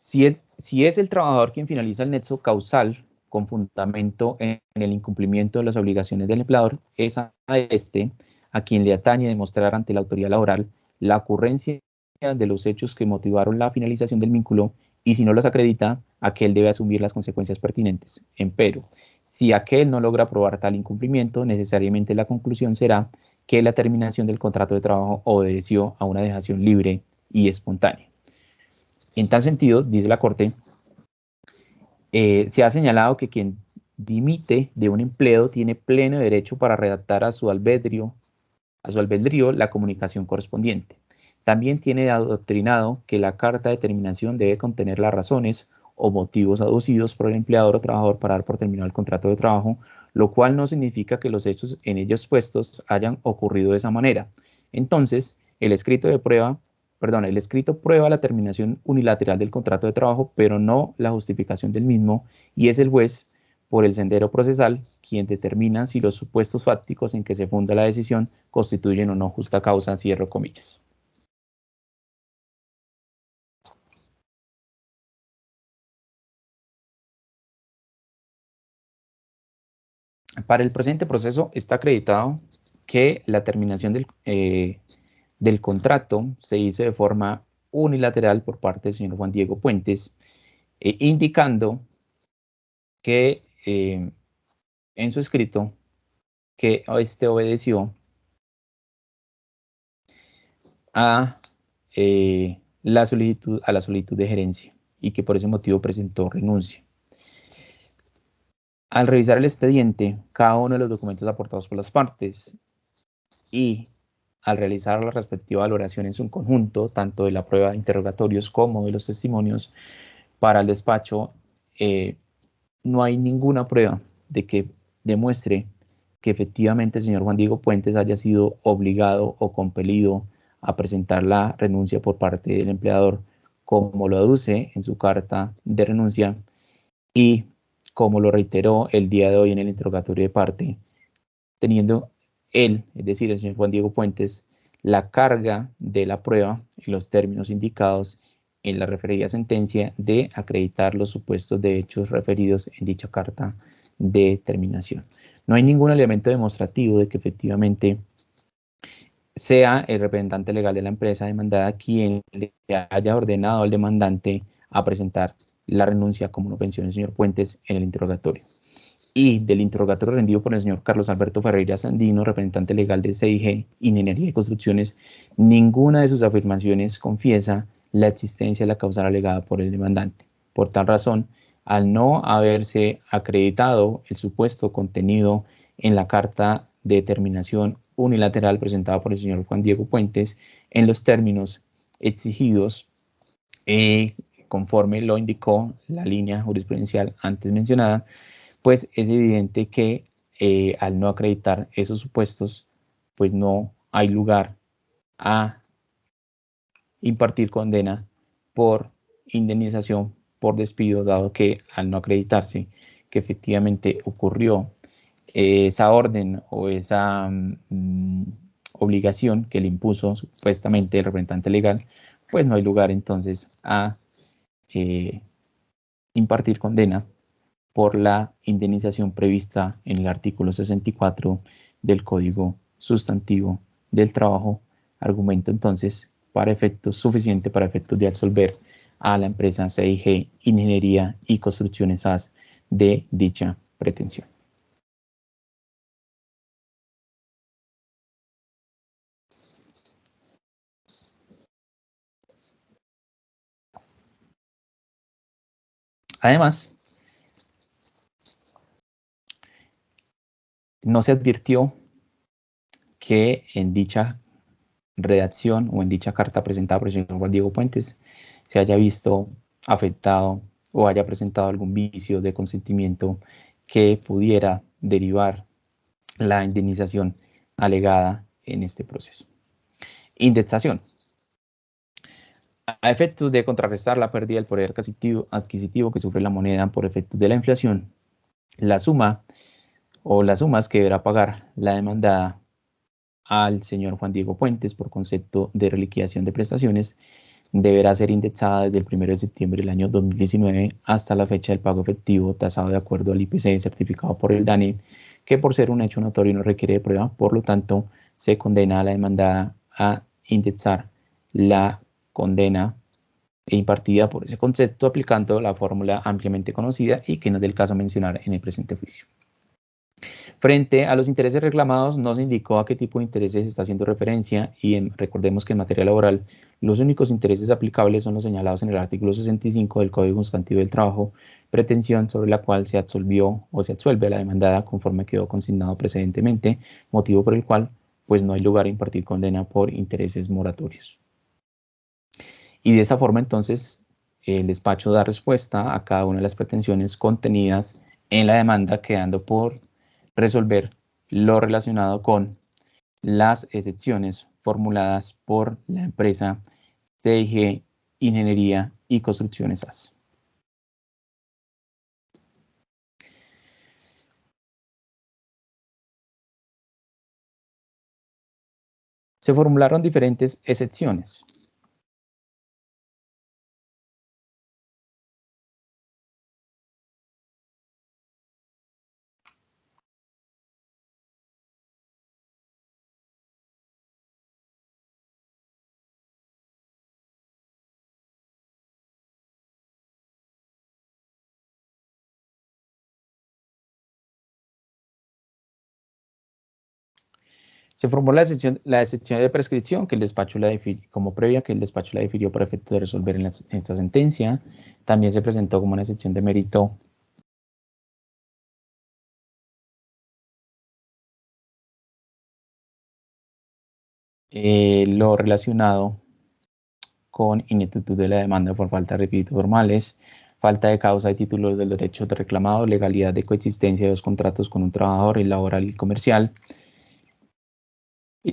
Speaker 2: Si es el trabajador quien finaliza el nexo causal con fundamento en el incumplimiento de las obligaciones del empleador, es a este a quien le atañe demostrar ante la autoridad laboral la ocurrencia de los hechos que motivaron la finalización del vínculo, y si no los acredita, aquel debe asumir las consecuencias pertinentes. Empero, si aquel no logra probar tal incumplimiento, necesariamente la conclusión será que la terminación del contrato de trabajo obedeció a una dejación libre y espontánea. En tal sentido, dice la Corte, se ha señalado que quien dimite de un empleo tiene pleno derecho para redactar a su albedrío la comunicación correspondiente. También tiene adoctrinado que la carta de terminación debe contener las razones o motivos aducidos por el empleador o trabajador para dar por terminado el contrato de trabajo, lo cual no significa que los hechos en ellos puestos hayan ocurrido de esa manera. Entonces, el escrito prueba la terminación unilateral del contrato de trabajo, pero no la justificación del mismo, y es el juez, por el sendero procesal, quien determina si los supuestos fácticos en que se funda la decisión constituyen o no justa causa, cierro comillas. Para el presente proceso está acreditado que la terminación del contrato se hizo de forma unilateral por parte del señor Juan Diego Puentes, indicando que en su escrito que este obedeció a la solicitud de gerencia y que por ese motivo presentó renuncia. Al revisar el expediente, cada uno de los documentos aportados por las partes y al realizar la respectiva valoración en su conjunto, tanto de la prueba de interrogatorios como de los testimonios, para el despacho no hay ninguna prueba de que demuestre que efectivamente el señor Juan Diego Puentes haya sido obligado o compelido a presentar la renuncia por parte del empleador, como lo aduce en su carta de renuncia y como lo reiteró el día de hoy en el interrogatorio de parte, teniendo él, es decir, el señor Juan Diego Puentes, la carga de la prueba en los términos indicados en la referida sentencia de acreditar los supuestos de hechos referidos en dicha carta de terminación. No hay ningún elemento demostrativo de que efectivamente sea el representante legal de la empresa demandada quien le haya ordenado al demandante a presentar la renuncia como no mencionó el señor Puentes en el interrogatorio. Y del interrogatorio rendido por el señor Carlos Alberto Ferreira Sandino, representante legal de CIG, Ingeniería y Construcciones, ninguna de sus afirmaciones confiesa la existencia de la causal alegada por el demandante. Por tal razón, al no haberse acreditado el supuesto contenido en la carta de determinación unilateral presentada por el señor Juan Diego Puentes en los términos exigidos, conforme lo indicó la línea jurisprudencial antes mencionada, pues es evidente que al no acreditar esos supuestos, pues no hay lugar a impartir condena por indemnización por despido, dado que al no acreditarse que efectivamente ocurrió esa orden o esa obligación que le impuso supuestamente el representante legal, pues no hay lugar entonces a impartir condena por la indemnización prevista en el artículo 64 del Código Sustantivo del Trabajo, argumento entonces para efectos suficiente para efectos de absolver a la empresa CIG Ingeniería y Construcciones AS de dicha pretensión. Además, no se advirtió que en dicha redacción o en dicha carta presentada por el señor Juan Diego Puentes se haya visto afectado o haya presentado algún vicio de consentimiento que pudiera derivar la indemnización alegada en este proceso. Indexación. A efectos de contrarrestar la pérdida del poder adquisitivo que sufre la moneda por efectos de la inflación, la suma o las sumas que deberá pagar la demandada al señor Juan Diego Puentes por concepto de reliquidación de prestaciones deberá ser indexada desde el 1 de septiembre del año 2019 hasta la fecha del pago efectivo tasado de acuerdo al IPC certificado por el DANE, que por ser un hecho notorio no requiere de prueba, por lo tanto se condena a la demandada a indexar la condena impartida por ese concepto aplicando la fórmula ampliamente conocida y que no es del caso mencionar en el presente juicio. Frente a los intereses reclamados, no se indicó a qué tipo de intereses se está haciendo referencia y recordemos que en materia laboral los únicos intereses aplicables son los señalados en el artículo 65 del Código Sustantivo del Trabajo, pretensión sobre la cual se absolvió o se absuelve a la demandada conforme quedó consignado precedentemente, motivo por el cual pues no hay lugar a impartir condena por intereses moratorios. Y de esa forma entonces el despacho da respuesta a cada una de las pretensiones contenidas en la demanda, quedando por resolver lo relacionado con las excepciones formuladas por la empresa CIG Ingeniería y Construcciones AS. Se formularon diferentes excepciones. Se formó la excepción de prescripción que el despacho la como previa que el despacho la difirió para efecto de resolver en esta sentencia. También se presentó como una excepción de mérito lo relacionado con ineptitud de la demanda por falta de requisitos formales, falta de causa de títulos del derecho de reclamado, legalidad de coexistencia de dos contratos con un trabajador, el laboral y comercial,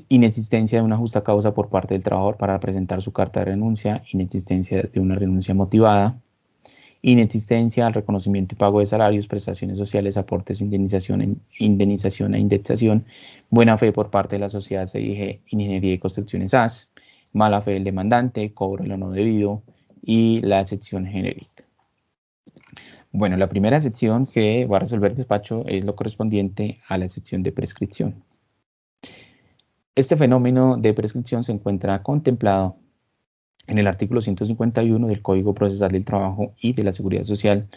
Speaker 2: inexistencia de una justa causa por parte del trabajador para presentar su carta de renuncia, inexistencia de una renuncia motivada, inexistencia al reconocimiento y pago de salarios, prestaciones sociales, aportes, indemnización e indexación, buena fe por parte de la sociedad CIG Ingeniería y Construcciones AS, mala fe del demandante, cobro de lo no debido y la excepción genérica. Bueno, la primera excepción que va a resolver el despacho es lo correspondiente a la excepción de prescripción. Este fenómeno de prescripción se encuentra contemplado en el artículo 151 del Código Procesal del Trabajo y de la Seguridad Social,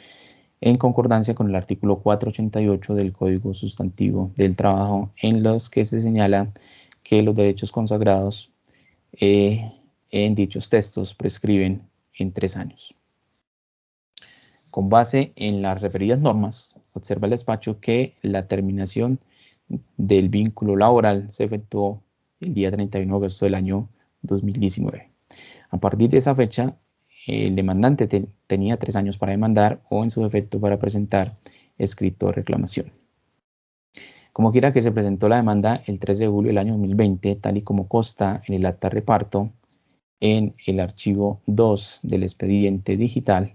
Speaker 2: en concordancia con el artículo 488 del Código Sustantivo del Trabajo, en los que se señala que los derechos consagrados en dichos textos prescriben en 3 años. Con base en las referidas normas, observa el despacho que la terminación del vínculo laboral se efectuó el día 31 de agosto del año 2019. A partir de esa fecha, el demandante tenía 3 años para demandar o, en su defecto, para presentar escrito de reclamación. Como quiera que se presentó la demanda el 3 de julio del año 2020, tal y como consta en el acta de reparto, en el archivo 2 del expediente digital,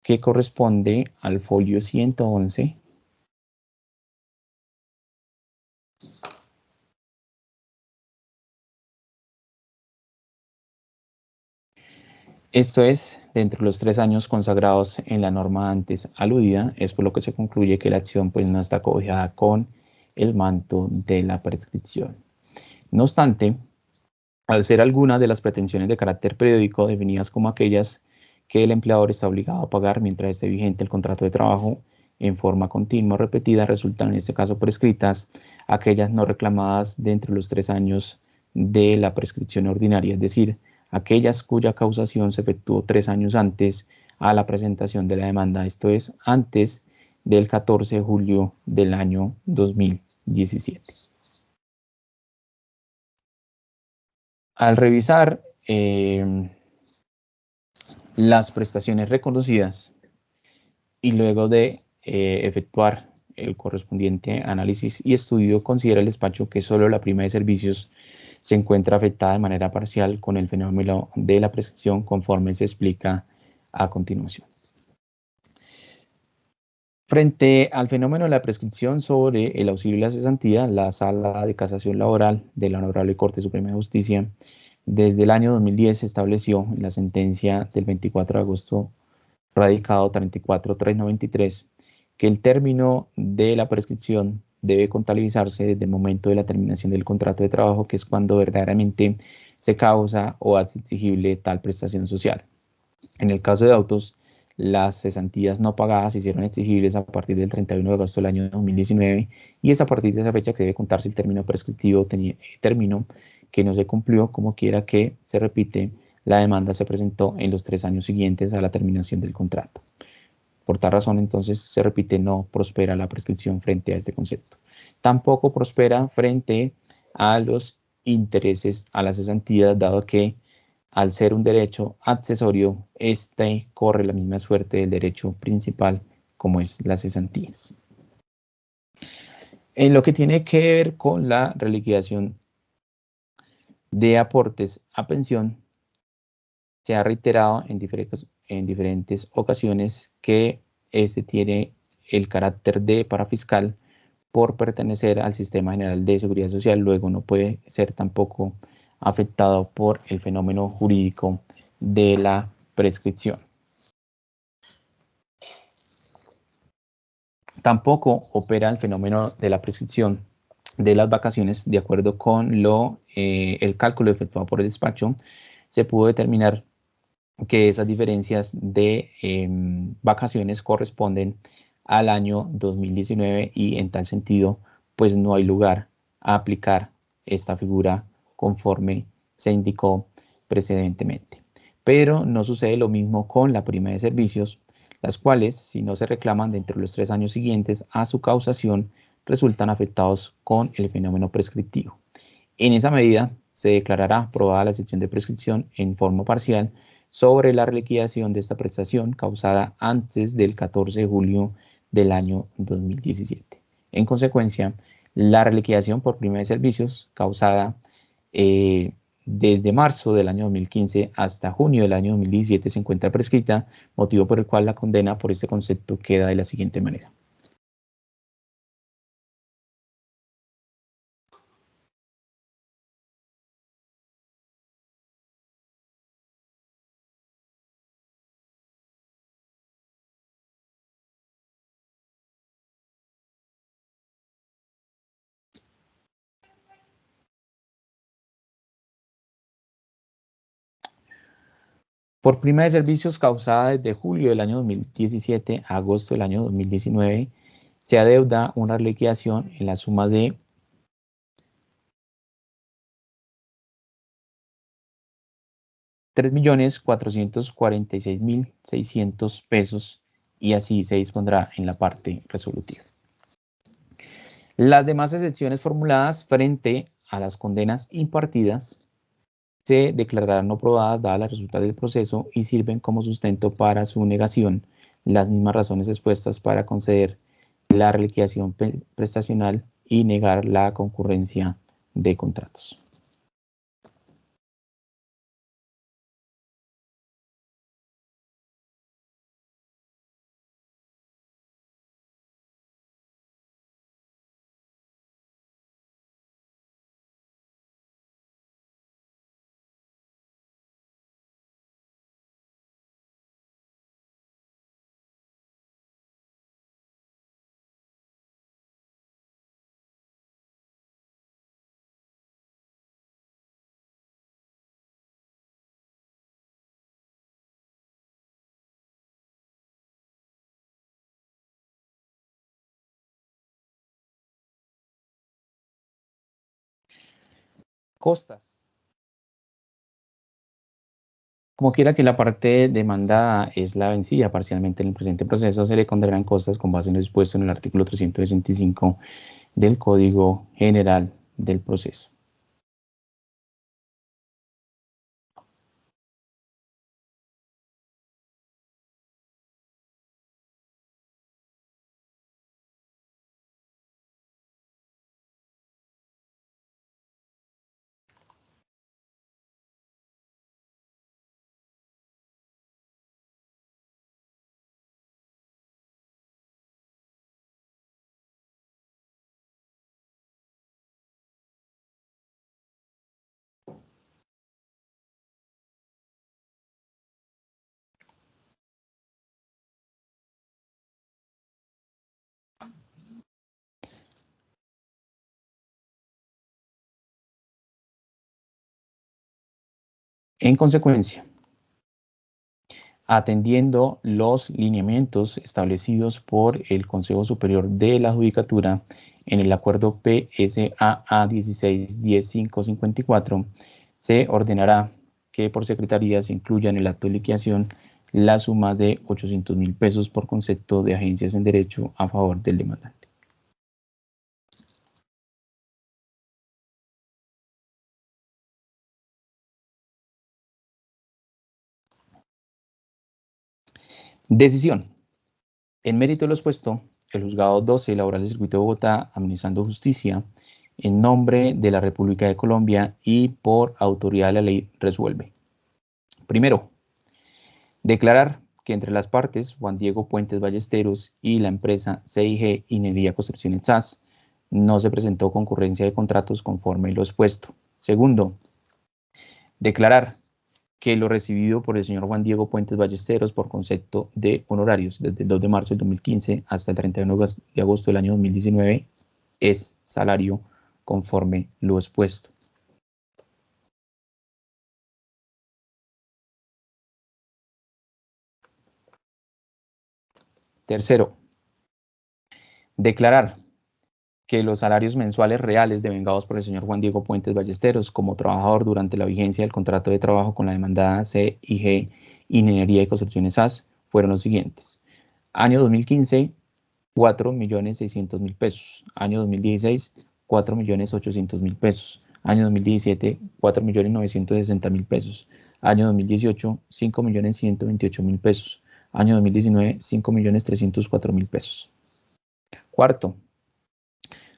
Speaker 2: que corresponde al folio 111. Esto es, dentro de los 3 años consagrados en la norma antes aludida, es por lo que se concluye que la acción pues no está cobijada con el manto de la prescripción. No obstante, al ser algunas de las pretensiones de carácter periódico definidas como aquellas que el empleador está obligado a pagar mientras esté vigente el contrato de trabajo en forma continua o repetida, resultan en este caso prescritas aquellas no reclamadas dentro de los 3 años de la prescripción ordinaria, es decir, aquellas cuya causación se efectuó 3 años antes a la presentación de la demanda, esto es, antes del 14 de julio del año 2017. Al revisar las prestaciones reconocidas y luego de efectuar el correspondiente análisis y estudio, considera el despacho que solo la prima de servicios se encuentra afectada de manera parcial con el fenómeno de la prescripción, conforme se explica a continuación. Frente al fenómeno de la prescripción sobre el auxilio y la cesantía, la Sala de Casación Laboral de la Honorable Corte Suprema de Justicia desde el año 2010 estableció en la sentencia del 24 de agosto radicado 34393 que el término de la prescripción debe contabilizarse desde el momento de la terminación del contrato de trabajo, que es cuando verdaderamente se causa o hace exigible tal prestación social. En el caso de autos, las cesantías no pagadas se hicieron exigibles a partir del 31 de agosto del año 2019 y es a partir de esa fecha que debe contarse el término prescriptivo, término que no se cumplió, como quiera que se repite, la demanda se presentó en los 3 años siguientes a la terminación del contrato. Por tal razón, entonces, se repite, no prospera la prescripción frente a este concepto. Tampoco prospera frente a los intereses a las cesantías, dado que al ser un derecho accesorio, este corre la misma suerte del derecho principal, como es las cesantías. En lo que tiene que ver con la reliquidación de aportes a pensión, se ha reiterado en diferentes ocasiones que este tiene el carácter de parafiscal por pertenecer al Sistema General de Seguridad Social, luego no puede ser tampoco afectado por el fenómeno jurídico de la prescripción. Tampoco opera el fenómeno de la prescripción de las vacaciones. De acuerdo con el cálculo efectuado por el despacho, se pudo determinar que esas diferencias de vacaciones corresponden al año 2019 y en tal sentido, pues no hay lugar a aplicar esta figura conforme se indicó precedentemente. Pero no sucede lo mismo con la prima de servicios, las cuales, si no se reclaman dentro de los 3 años siguientes a su causación, resultan afectados con el fenómeno prescriptivo. En esa medida, se declarará aprobada la sección de prescripción en forma parcial sobre la liquidación de esta prestación causada antes del 14 de julio del año 2017. En consecuencia, la reliquidación por prima de servicios causada desde marzo del año 2015 hasta junio del año 2017 se encuentra prescrita, motivo por el cual la condena por este concepto queda de la siguiente manera. Por prima de servicios causada desde julio del año 2017 a agosto del año 2019, se adeuda una liquidación en la suma de 3.446.600 pesos, y así se dispondrá en la parte resolutiva. Las demás excepciones formuladas frente a las condenas impartidas se declararán no probadas dadas las resultados del proceso y sirven como sustento para su negación, las mismas razones expuestas para conceder la reliquidación prestacional y negar la concurrencia de contratos. Costas. Como quiera que la parte demandada es la vencida parcialmente en el presente proceso, se le condenarán costas con base en lo dispuesto en el artículo 365 del Código General del Proceso. En consecuencia, atendiendo los lineamientos establecidos por el Consejo Superior de la Judicatura en el acuerdo PSAA 16-10554, se ordenará que por secretaría se incluya en el acto de liquidación la suma de 800.000 pesos por concepto de agencias en derecho a favor del demandante. Decisión. En mérito de lo expuesto, el Juzgado 12 Laboral del Circuito de Bogotá, administrando justicia, en nombre de la República de Colombia y por autoridad de la ley, resuelve. Primero, declarar que entre las partes, Juan Diego Puentes Ballesteros y la empresa CIG Ingeniería Construcciones SAS, no se presentó concurrencia de contratos conforme lo expuesto. Segundo, declarar que lo recibido por el señor Juan Diego Puentes Ballesteros por concepto de honorarios desde el 2 de marzo del 2015 hasta el 31 de agosto del año 2019 es salario conforme lo expuesto. Tercero, declarar que los salarios mensuales reales devengados por el señor Juan Diego Puentes Ballesteros como trabajador durante la vigencia del contrato de trabajo con la demandada CIG Ingeniería y Construcciones SAS fueron los siguientes. Año 2015, 4.600.000 pesos. Año 2016, 4.800.000 pesos. Año 2017, 4.960.000 pesos. Año 2018, 5.128.000 pesos. Año 2019, 5.304.000 pesos. Cuarto,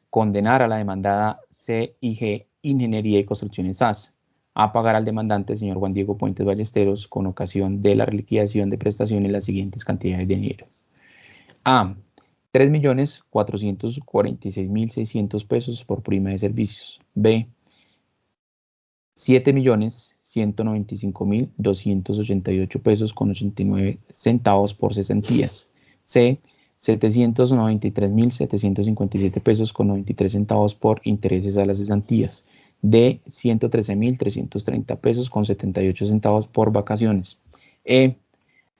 Speaker 2: condenar a la demandada CIG Ingeniería y Construcciones SAS a pagar al demandante, señor Juan Diego Puentes Ballesteros, con ocasión de la liquidación de prestaciones, las siguientes cantidades de dinero. A. 3.446.600 pesos por prima de servicios. B. 7.195.288 pesos con 89 centavos por cesantías. C. 793.757 pesos con 93 centavos por intereses a las cesantías. D. 113.330 pesos con 78 centavos por vacaciones.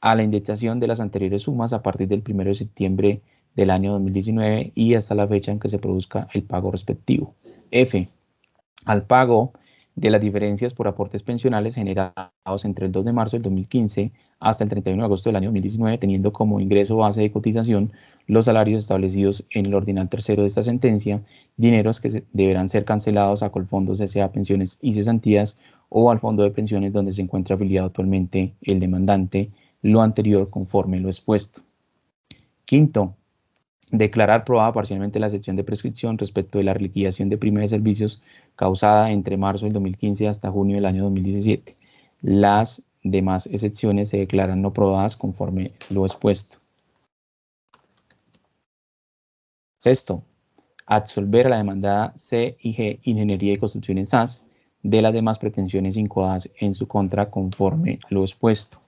Speaker 2: A la indexación de las anteriores sumas a partir del 1 de septiembre del año 2019 y hasta la fecha en que se produzca el pago respectivo. F. Al pago de las diferencias por aportes pensionales generados entre el 2 de marzo del 2015 hasta el 31 de agosto del año 2019, teniendo como ingreso base de cotización los salarios establecidos en el ordinal tercero de esta sentencia, dineros que deberán ser cancelados a Colfondos S.A. Pensiones y Cesantías o al fondo de pensiones donde se encuentra afiliado actualmente el demandante, lo anterior conforme lo expuesto. Quinto, declarar probada parcialmente la excepción de prescripción respecto de la liquidación de prima de servicios causada entre marzo del 2015 hasta junio del año 2017. Las demás excepciones se declaran no probadas conforme lo expuesto. Sexto, absolver a la demandada C y G Ingeniería y Construcción en SAS de las demás pretensiones incoadas en su contra conforme lo expuesto.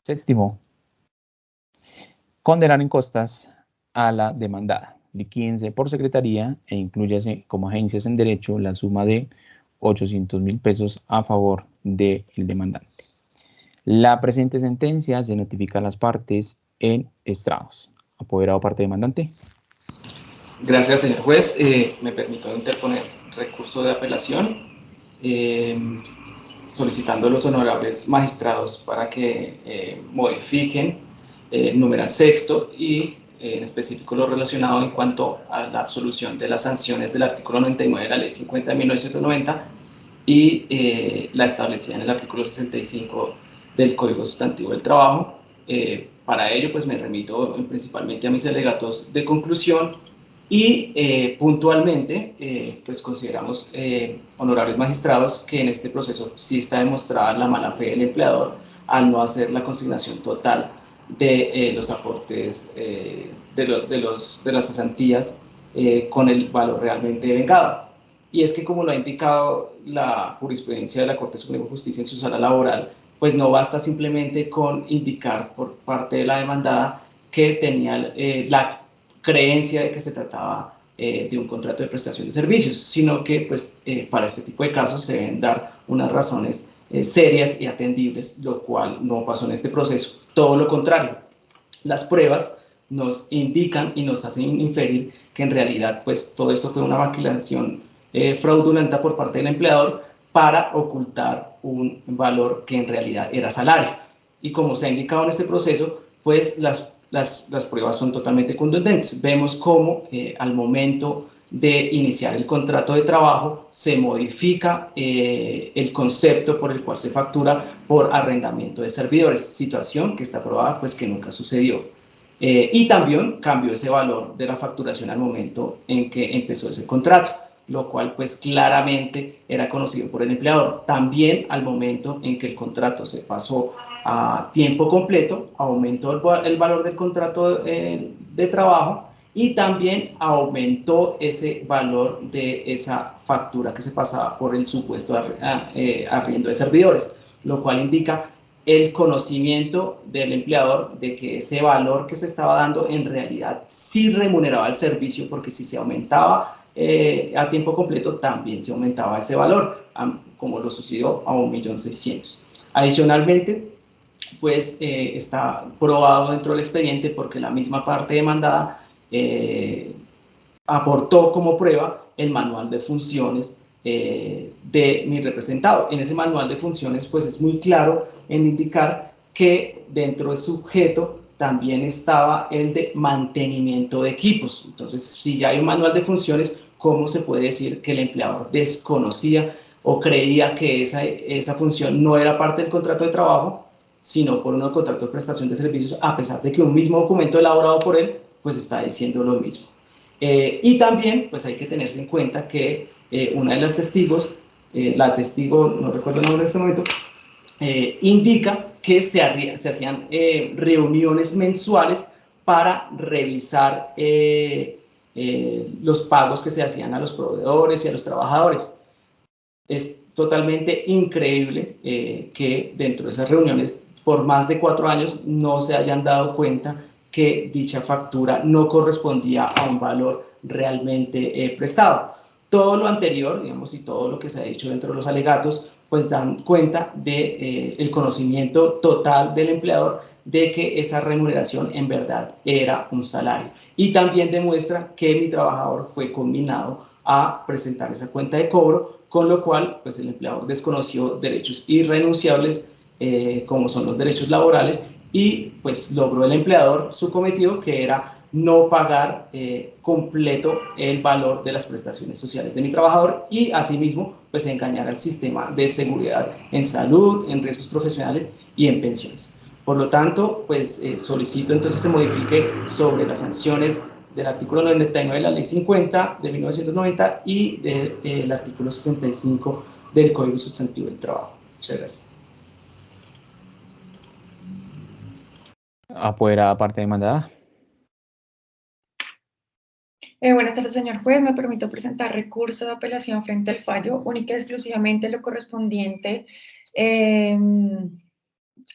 Speaker 2: Séptimo, condenar en costas a la demandada. Liquídense por secretaría e incluyase como agencias en derecho la suma de 800.000 pesos a favor del demandante. La presente sentencia se notifica a las partes en estrados. Apoderado parte demandante.
Speaker 3: Gracias, señor juez. Me permito interponer recurso de apelación solicitando a los honorables magistrados para que modifiquen el numeral sexto y en específico lo relacionado en cuanto a la absolución de las sanciones del artículo 99 de la ley 50 de 1990 y la establecida en el artículo 65 del Código Sustantivo del Trabajo. Para ello, pues me remito principalmente a mis alegatos de conclusión y puntualmente, pues consideramos, honorables magistrados, que en este proceso sí está demostrada la mala fe del empleador al no hacer la consignación total de los aportes de las cesantías con el valor realmente devengado. Y es que, como lo ha indicado la jurisprudencia de la Corte Suprema de Justicia en su sala laboral, pues no basta simplemente con indicar por parte de la demandada que tenía la creencia de que se trataba de un contrato de prestación de servicios, sino que pues, para este tipo de casos se deben dar unas razones serias y atendibles, lo cual no pasó en este proceso. Todo lo contrario, las pruebas nos indican y nos hacen inferir que en realidad pues, todo esto fue una maquilación fraudulenta por parte del empleador para ocultar un valor que en realidad era salario. Y como se ha indicado en este proceso, pues las pruebas son totalmente contundentes. Vemos cómo al momento de iniciar el contrato de trabajo se modifica el concepto por el cual se factura por arrendamiento de servidores, situación que está probada pues que nunca sucedió. Y también cambió ese valor de la facturación al momento en que empezó ese contrato, lo cual pues claramente era conocido por el empleador. También al momento en que el contrato se pasó a tiempo completo, aumentó el valor del contrato de trabajo y también aumentó ese valor de esa factura que se pasaba por el supuesto arriendo de servidores, lo cual indica el conocimiento del empleador de que ese valor que se estaba dando en realidad sí remuneraba el servicio, porque si se aumentaba a tiempo completo también se aumentaba ese valor, como lo sucedió a 1.600.000. Adicionalmente, pues está probado dentro del expediente porque la misma parte demandada aportó como prueba el manual de funciones de mi representado. En ese manual de funciones pues es muy claro en indicar que dentro de sujeto también estaba el de mantenimiento de equipos. Entonces, si ya hay un manual de funciones, ¿cómo se puede decir que el empleador desconocía o creía que esa función no era parte del contrato de trabajo, sino por un contrato de prestación de servicios, a pesar de que un mismo documento elaborado por él, pues está diciendo lo mismo? Y también, pues hay que tenerse en cuenta que una de las testigos, la testigo, no recuerdo el nombre en este momento, indica que se hacían reuniones mensuales para revisar los pagos que se hacían a los proveedores y a los trabajadores. Es totalmente increíble que dentro de esas reuniones, por más de 4 años, no se hayan dado cuenta que dicha factura no correspondía a un valor realmente prestado. Todo lo anterior, digamos, y todo lo que se ha dicho dentro de los alegatos, pues dan cuenta de el conocimiento total del empleador de que esa remuneración en verdad era un salario. Y también demuestra que mi trabajador fue conminado a presentar esa cuenta de cobro, con lo cual pues el empleador desconoció derechos irrenunciables como son los derechos laborales y pues logró el empleador su cometido, que era no pagar completo el valor de las prestaciones sociales de mi trabajador y asimismo pues engañar al sistema de seguridad en salud, en riesgos profesionales y en pensiones. Por lo tanto, pues solicito entonces se modifique sobre las sanciones del artículo 99 de la Ley 50 de 1990 y del artículo 65 del Código Sustantivo del Trabajo. Muchas gracias.
Speaker 2: Apoderada parte demandada.
Speaker 4: Buenas tardes, señor juez. Me permito presentar recurso de apelación frente al fallo, única y exclusivamente lo correspondiente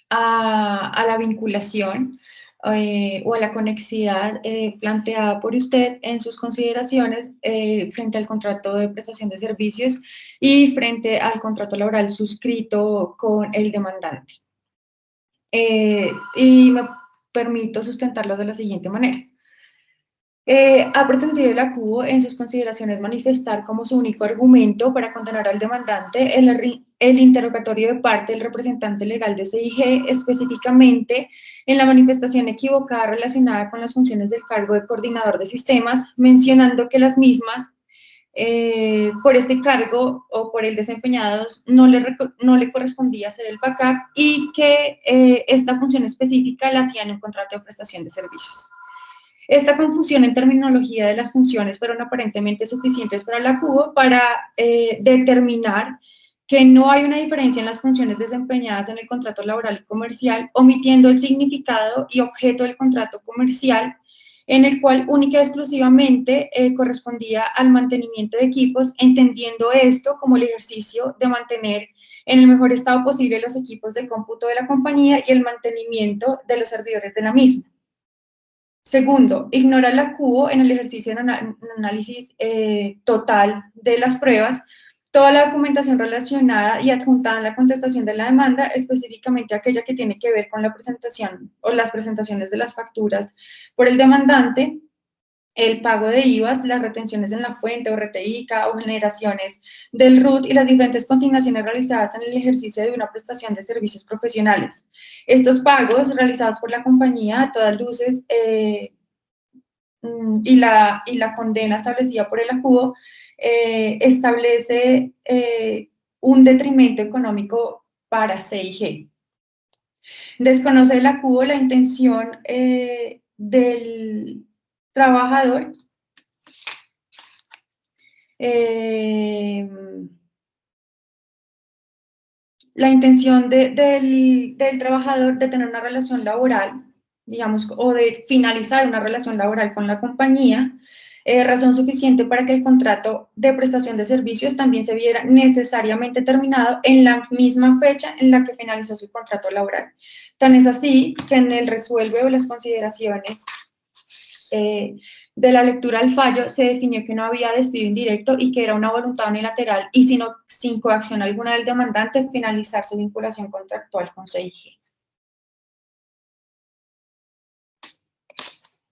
Speaker 4: a la vinculación o a la conexidad planteada por usted en sus consideraciones frente al contrato de prestación de servicios y frente al contrato laboral suscrito con el demandante. Y me permito sustentarlo de la siguiente manera. Ha pretendido la CUBO en sus consideraciones manifestar como su único argumento para condenar al demandante el interrogatorio de parte del representante legal de CIG, específicamente en la manifestación equivocada relacionada con las funciones del cargo de coordinador de sistemas, mencionando que las mismas, por este cargo o por el desempeñados, no le correspondía hacer el backup y que esta función específica la hacía en un contrato de prestación de servicios. Esta confusión en terminología de las funciones fueron aparentemente suficientes para la CUBO para determinar que no hay una diferencia en las funciones desempeñadas en el contrato laboral y comercial, omitiendo el significado y objeto del contrato comercial, en el cual única y exclusivamente correspondía al mantenimiento de equipos, entendiendo esto como el ejercicio de mantener en el mejor estado posible los equipos de cómputo de la compañía y el mantenimiento de los servidores de la misma. Segundo, ignora la CUBO en el ejercicio de análisis total de las pruebas, toda la documentación relacionada y adjuntada en la contestación de la demanda, específicamente aquella que tiene que ver con la presentación o las presentaciones de las facturas por el demandante, el pago de IVAs, las retenciones en la fuente o RTICA o generaciones del RUT y las diferentes consignaciones realizadas en el ejercicio de una prestación de servicios profesionales. Estos pagos realizados por la compañía a todas luces y la condena establecida por el AJUBO establece un detrimento económico para CIG. Desconoce el AJUBO la intención del trabajador la intención del trabajador de tener una relación laboral, digamos, o de finalizar una relación laboral con la compañía, razón suficiente para que el contrato de prestación de servicios también se viera necesariamente terminado en la misma fecha en la que finalizó su contrato laboral. Tan es así que en el resuelve o las consideraciones de la lectura al fallo se definió que no había despido indirecto y que era una voluntad unilateral y sin coacción alguna del demandante finalizar su vinculación contractual con CIG.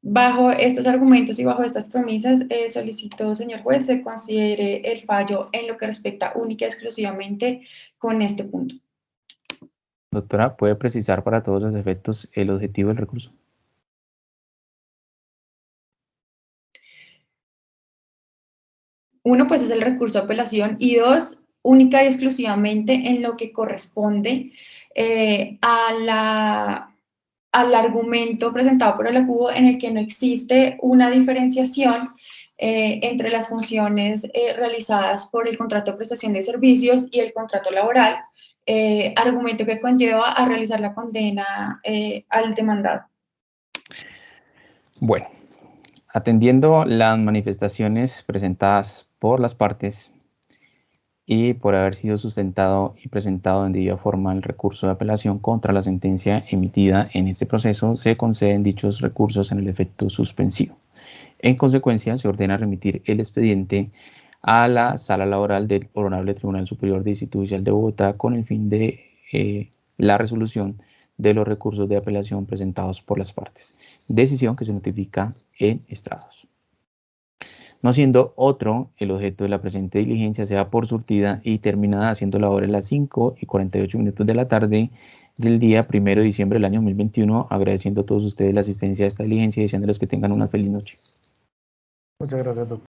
Speaker 4: Bajo estos argumentos y bajo estas premisas, solicito, señor juez, se considere el fallo en lo que respecta única y exclusivamente con este punto.
Speaker 2: Doctora, ¿puede precisar para todos los efectos el objetivo del recurso?
Speaker 4: Uno, pues es el recurso de apelación y dos, única y exclusivamente en lo que corresponde al argumento presentado por el AJUBO en el que no existe una diferenciación entre las funciones realizadas por el contrato de prestación de servicios y el contrato laboral, argumento que conlleva a realizar la condena al demandado.
Speaker 2: Bueno, atendiendo las manifestaciones presentadas por las partes y por haber sido sustentado y presentado en debida forma el recurso de apelación contra la sentencia emitida en este proceso, se conceden dichos recursos en el efecto suspensivo. En consecuencia, se ordena remitir el expediente a la Sala Laboral del Honorable Tribunal Superior de Distrito Judicial de Bogotá con el fin de la resolución de los recursos de apelación presentados por las partes. Decisión que se notifica en estrados. No siendo otro el objeto de la presente diligencia, sea por surtida y terminada siendo la hora de las 5:48 de la tarde del día 1 de diciembre del año 2021, agradeciendo a todos ustedes la asistencia a esta diligencia y deseándoles que tengan una feliz noche.
Speaker 1: Muchas gracias, doctor.